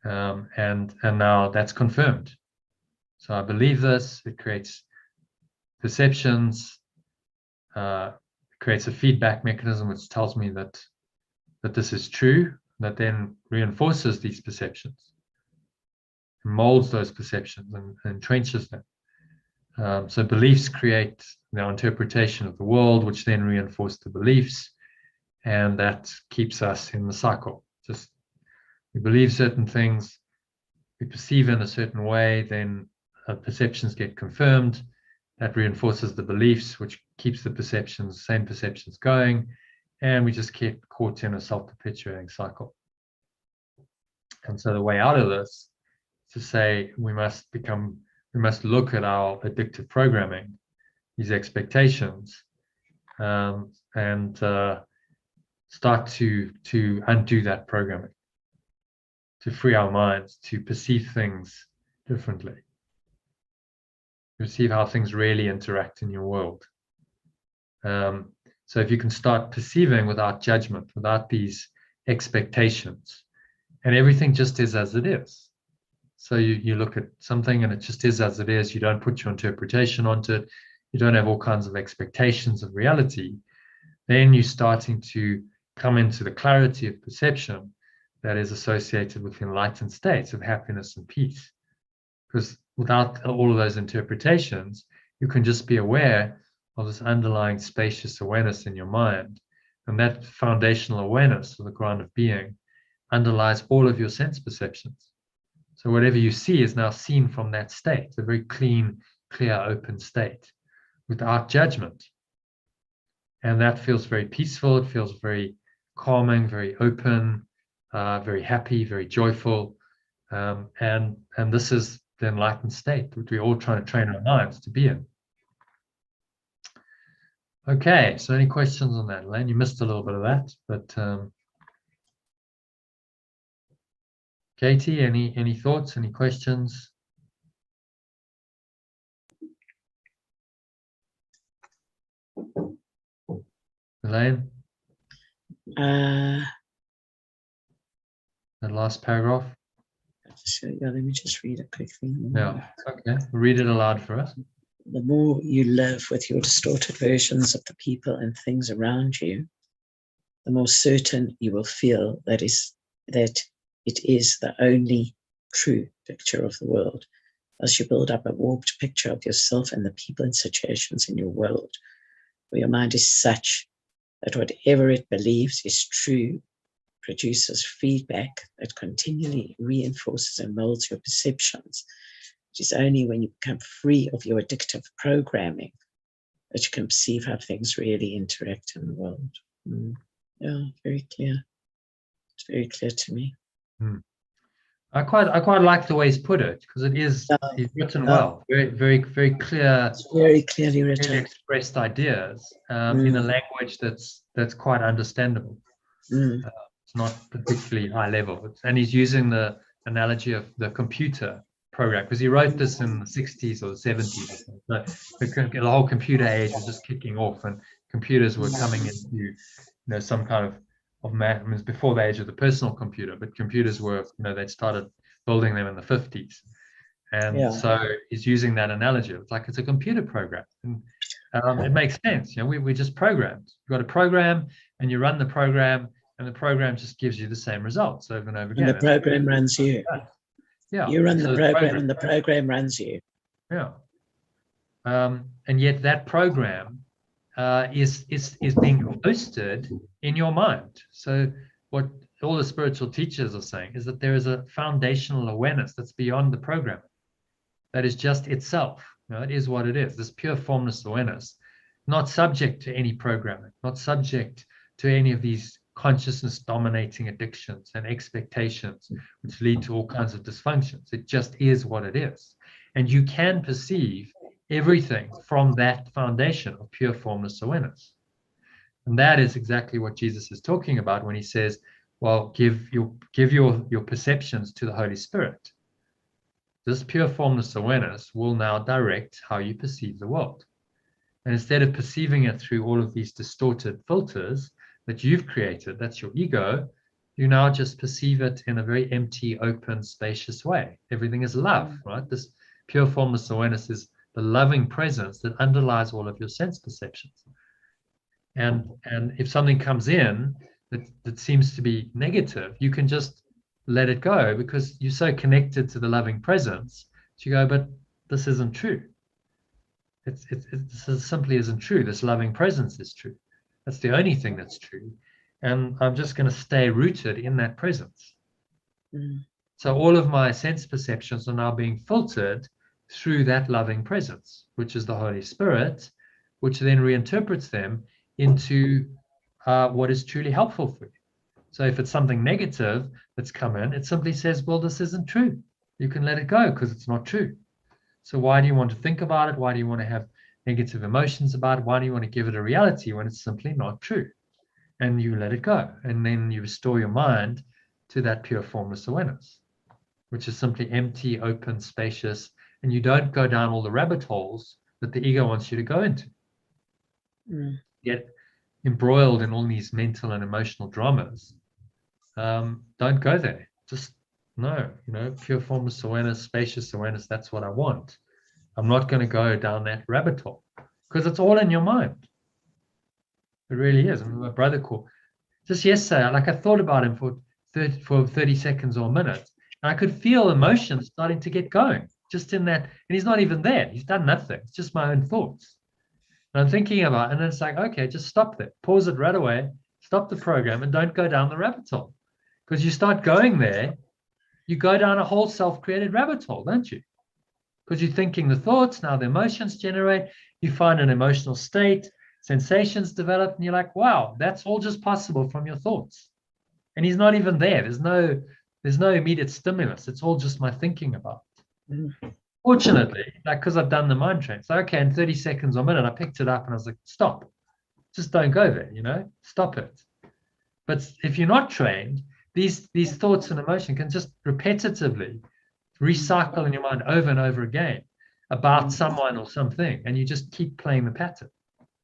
and now that's confirmed. So I believe this. It creates perceptions. It creates a feedback mechanism which tells me that this is true. That then reinforces these perceptions, molds those perceptions, and entrenches them. So beliefs create our interpretation of the world, which then reinforce the beliefs, and that keeps us in the cycle. Just we believe certain things, we perceive in a certain way, then perceptions get confirmed. That reinforces the beliefs, which keeps the perceptions, same perceptions going, and we just get caught in a self-perpetuating cycle. And so the way out of this is to say we must look at our addictive programming, these expectations, and start to undo that programming, to free our minds to perceive things differently, perceive how things really interact in your world. So if you can start perceiving without judgment, without these expectations, and everything just is as it is. So you look at something and it just is as it is. You don't put your interpretation onto it. You don't have all kinds of expectations of reality. Then you're starting to come into the clarity of perception that is associated with enlightened states of happiness and peace. Because without all of those interpretations, you can just be aware of this underlying spacious awareness in your mind. And that foundational awareness of the ground of being underlies all of your sense perceptions. So whatever you see is now seen from that state, a very clean, clear, open state, without judgment. And that feels very peaceful. It feels very calming, very open, very happy, very joyful. And this is the enlightened state that we're all trying to train our minds to be in. Okay, so any questions on that, Elaine? You missed a little bit of that, but Katie, any thoughts, any questions? Elaine, Uh, the last paragraph. so, yeah, let me just read it quickly. Yeah, okay. Read it aloud for us. The more you live with your distorted versions of the people and things around you, the more certain you will feel that it is the only true picture of the world. As you build up a warped picture of yourself and the people and situations in your world, where your mind is such that whatever it believes is true produces feedback that continually reinforces and molds your perceptions. It is only when you become free of your addictive programming that you can perceive how things really interact in the world. Yeah, very clear. It's very clear to me. I quite like the way he's put it, because it is he's written well, very clear. It's very clearly written. Clearly expressed ideas in a language that's quite understandable. It's not particularly high level, and he's using the analogy of the computer program, because he wrote this in the 60s or the 70s. So the whole computer age was just kicking off, and computers were coming into some kind of man. I mean, before the age of the personal computer, but computers were they started building them in the 50s, and so he's using that analogy. It's like it's a computer program, and it makes sense. We just programmed. You've got a program, and you run the program, and the program just gives you the same results over and over again. And the program runs you. Yeah, you run the program, and the program runs you. Yeah, and yet that program is being hosted in your mind. So what all the spiritual teachers are saying is that there is a foundational awareness that's beyond the program, that is just itself. It is what it is. This pure formless awareness, not subject to any programming, not subject to any of these consciousness dominating addictions and expectations, which lead to all kinds of dysfunctions. It just is what it is. And you can perceive everything from that foundation of pure formless awareness. And that is exactly what Jesus is talking about when he says, well, give your perceptions to the Holy Spirit. This pure formless awareness will now direct how you perceive the world. And instead of perceiving it through all of these distorted filters that you've created, that's your ego, you now just perceive it in a very empty, open, spacious way. Everything is love, right? This pure formless awareness is the loving presence that underlies all of your sense perceptions. And if something comes in that seems to be negative, you can just let it go, because you're so connected to the loving presence that you go, but this isn't true. It simply isn't true. This loving presence is true. That's the only thing that's true. And I'm just going to stay rooted in that presence. So all of my sense perceptions are now being filtered through that loving presence, which is the Holy Spirit, which then reinterprets them into what is truly helpful for you. So if it's something negative that's come in, it simply says, well, this isn't true. You can let it go because it's not true. So why do you want to think about it? Why do you want to have negative emotions about it? Why do you want to give it a reality when it's simply not true? And you let it go. And then you restore your mind to that pure formless awareness, which is simply empty, open, spacious. And you don't go down all the rabbit holes that the ego wants you to go into. Get embroiled in all these mental and emotional dramas. Don't go there. Just no, pure formless awareness, spacious awareness, that's what I want. I'm not going to go down that rabbit hole because it's all in your mind. It really is. I mean, my brother called just yesterday, like I thought about him for 30 seconds or a minute, and I could feel emotions starting to get going just in that. And he's not even there. He's done nothing. It's just my own thoughts. And I'm thinking about it, and it's like, okay, just stop there. Pause it right away. Stop the program and don't go down the rabbit hole. Because you start going there, you go down a whole self-created rabbit hole, don't you? Because you're thinking the thoughts, now the emotions generate, you find an emotional state, sensations develop, and you're like, wow, that's all just possible from your thoughts. And he's not even there. There's no immediate stimulus. It's all just my thinking about it. Fortunately, like, because I've done the mind train, so okay, in 30 seconds or a minute, I picked it up and I was like, stop. Just don't go there, stop it. But if you're not trained, these thoughts and emotion can just repetitively recycle in your mind over and over again about someone or something, and you just keep playing the pattern.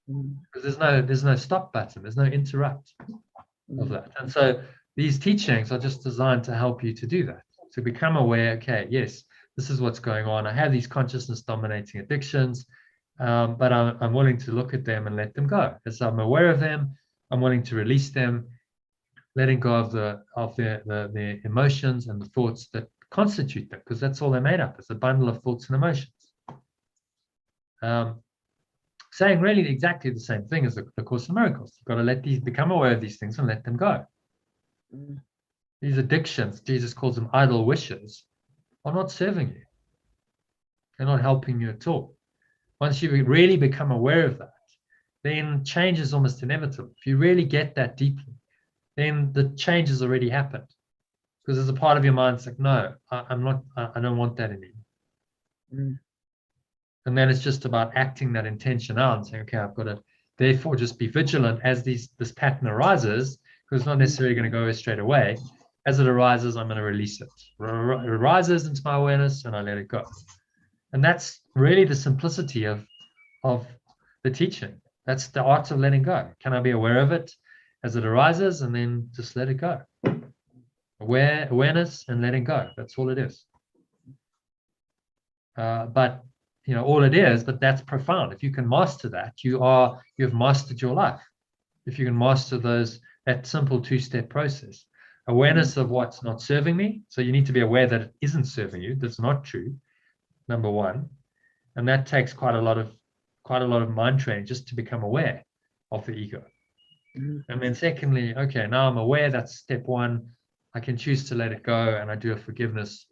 because there's no stop button, there's no interrupt of that. And so these teachings are just designed to help you to do that, to become aware. Okay, yes, this is what's going on. I have these consciousness dominating addictions, but I'm willing to look at them and let them go. As I'm aware of them, I'm willing to release them, letting go of the emotions and the thoughts that constitute them, because that's all they're made up. It's a bundle of thoughts and emotions. Saying really exactly the same thing as the Course in Miracles. You've got to become aware of these things and let them go. These addictions, Jesus calls them idle wishes, are not serving you. They're not helping you at all. Once you really become aware of that, then change is almost inevitable. If you really get that deeply, then the change has already happened. Because there's a part of your mind that's like, no, I don't want that anymore. And then it's just about acting that intention out and saying, okay, I've got to therefore just be vigilant as this pattern arises, because it's not necessarily going to go straight away. As it arises, I'm going to release it. It arises into my awareness and I let it go. And that's really the simplicity of the teaching. That's the art of letting go. Can I be aware of it as it arises and then just let it go? Awareness and letting go. That's all it is. But all it is, but that's profound. If you can master that, you've mastered your life. If you can master that simple two-step process. Awareness of what's not serving me. So you need to be aware that it isn't serving you. That's not true. Number one. And that takes quite a lot of mind training just to become aware of the ego. And then secondly, okay, now I'm aware, that's step one. I can choose to let it go, and I do a forgiveness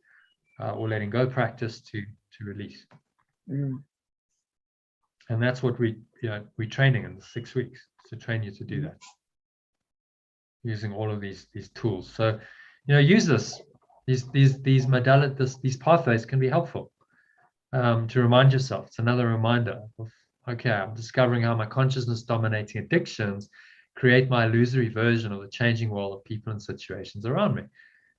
or letting go practice to release. And that's what we're training in the 6 weeks, to train you to do that, using all of these tools. So use these modalities, these pathways can be helpful to remind yourself. It's another reminder of, okay, I'm discovering how my consciousness dominating addictions create my illusory version of the changing world of people and situations around me.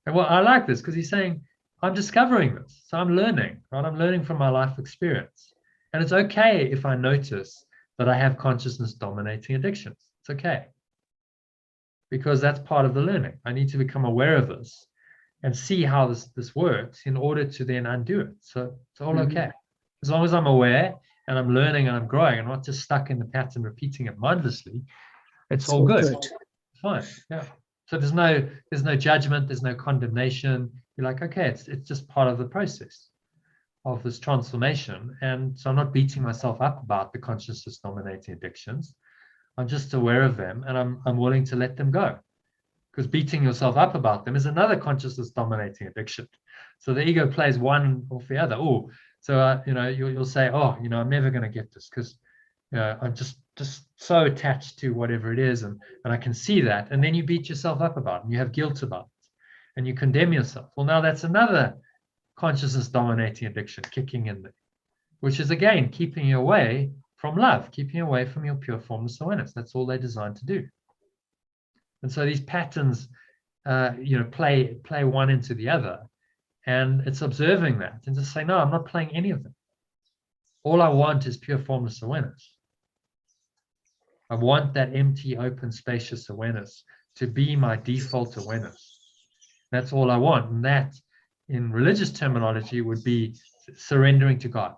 And I like this, because he's saying, I'm discovering this. So I'm learning, right? I'm learning from my life experience. And it's okay if I notice that I have consciousness dominating addictions. It's okay. Because that's part of the learning. I need to become aware of this and see how this works in order to then undo it. So it's all okay. As long as I'm aware and I'm learning and I'm growing, I'm not just stuck in the pattern repeating it mindlessly. It's all good. Fine. Yeah. So there's no judgment, there's no condemnation. You're like, okay, it's just part of the process of this transformation. And so I'm not beating myself up about the consciousness dominating addictions. I'm just aware of them, and I'm willing to let them go. Because beating yourself up about them is another consciousness dominating addiction. So the ego plays one off the other. Oh, so you'll say, oh, I'm never going to get this because I'm just so attached to whatever it is, and I can see that, and then you beat yourself up about it, and you have guilt about it, and you condemn yourself. Well, now that's another consciousness dominating addiction kicking in there, which is again keeping you away from love, keeping you away from your pure formless awareness. That's all they're designed to do. And so these patterns, play one into the other, and it's observing that and just say, no, I'm not playing any of them. All I want is pure formless awareness. I want that empty, open, spacious awareness to be my default awareness. That's all I want. And that, in religious terminology, would be surrendering to God.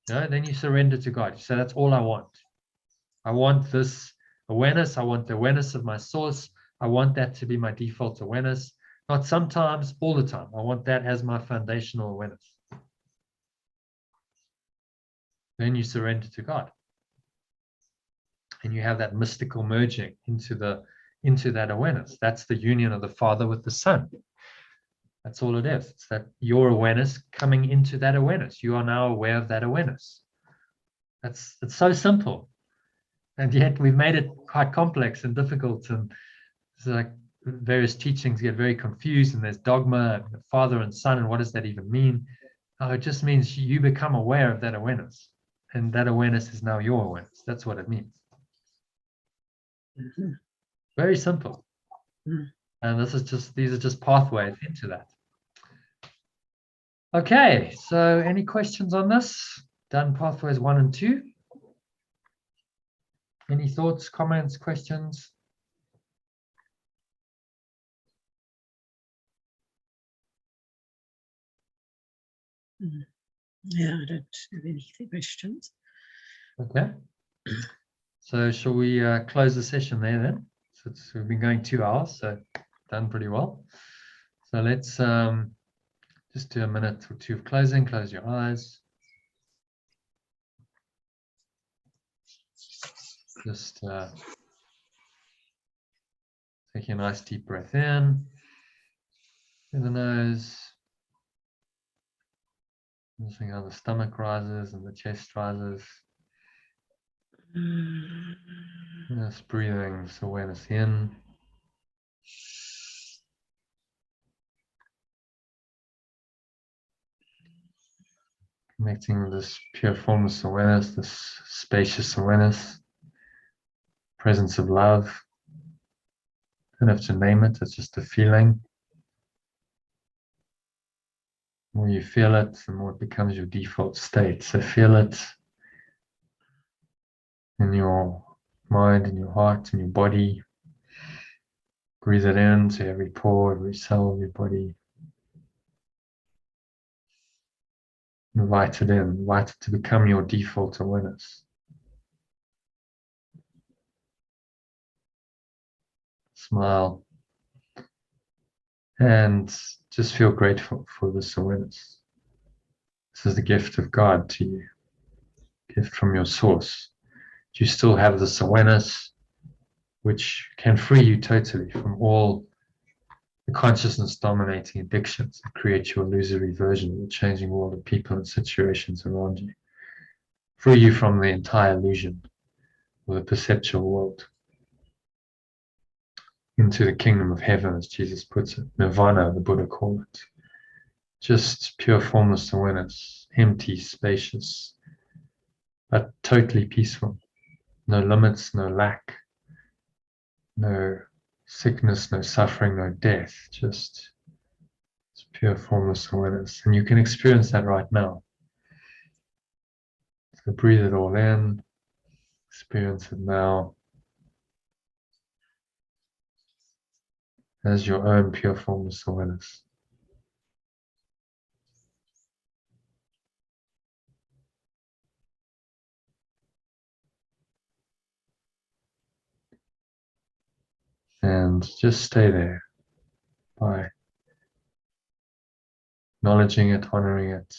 Then you surrender to God. You say, that's all I want. I want this awareness. I want the awareness of my source. I want that to be my default awareness. Not sometimes, all the time. I want that as my foundational awareness. Then you surrender to God. And you have that mystical merging into that awareness. That's the union of the Father with the Son. That's all it is. It's that your awareness coming into that awareness. You are now aware of that awareness. It's so simple. And yet we've made it quite complex and difficult. And it's like various teachings get very confused, and there's dogma, and Father and Son, and what does that even mean? It just means you become aware of that awareness. And that awareness is now your awareness. That's what it means. Very simple. And these are just pathways into that. Okay, so any questions on this? Done pathways 1 and 2. Any thoughts, comments, questions? Yeah, I don't have any questions. Okay. So shall we close the session there then? So we've been going 2 hours, so done pretty well. So let's just do a minute or two of closing. Close your eyes. Just take a nice deep breath in through the nose. Noticing how the stomach rises and the chest rises. Just breathing this awareness in. Connecting with this pure formless awareness, this spacious awareness, presence of love. Don't have to name it, it's just a feeling. The more you feel it, the more it becomes your default state. So feel it in your mind, in your heart, in your body. Breathe it in to every pore, every cell of your body. Invite it in, invite it to become your default awareness. Smile. And just feel grateful for this awareness. This is the gift of God to you, gift from your source. You still have this awareness which can free you totally from all the consciousness dominating addictions that create your illusory version of the changing world of people and situations around you. Free you from the entire illusion of the perceptual world into the kingdom of heaven, as Jesus puts it. Nirvana, the Buddha called it. Just pure formless awareness, empty, spacious, but totally peaceful. No limits, no lack, no sickness, no suffering, no death, just pure formless awareness. And you can experience that right now. So breathe it all in, experience it now as your own pure formless awareness. And just stay there by acknowledging it, honoring it,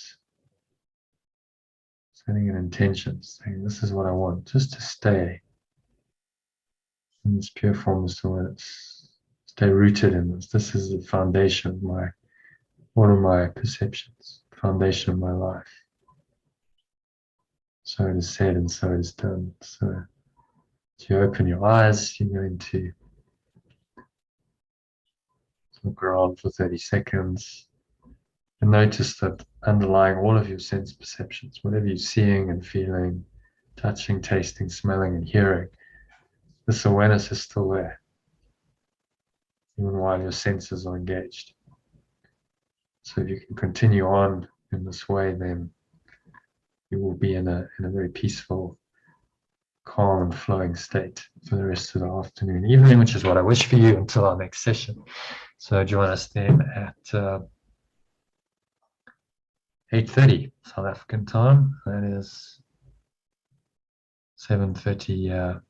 setting an intention, saying, this is what I want, just to stay in this pure formless awareness. Stay rooted in this. This is the foundation of all of my perceptions, foundation of my life. So it is said and so it is done. So as you open your eyes, you're going to look around for 30 seconds and notice that underlying all of your sense perceptions, whatever you're seeing and feeling, touching, tasting, smelling, and hearing, this awareness is still there, even while your senses are engaged. So if you can continue on in this way, then you will be in a very peaceful, calm and flowing state for the rest of the afternoon, evening, which is what I wish for you until our next session. So join us then at 8:30 South African time. That is 7:30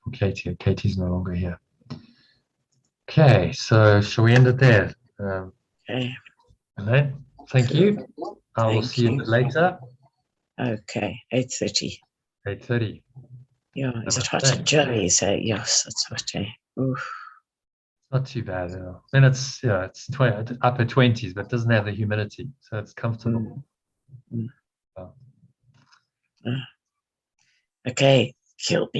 for Katie. Katie's no longer here. Okay, so shall we end it there? Okay. Elaine, thank you. I will see you a bit later. Okay, 8:30. 8:30. Yeah, is it hot in Germany? So yes, it's hot. Oof. Not too bad. And it's upper 20s, but it doesn't have the humidity, so it's comfortable. Okay, kill me.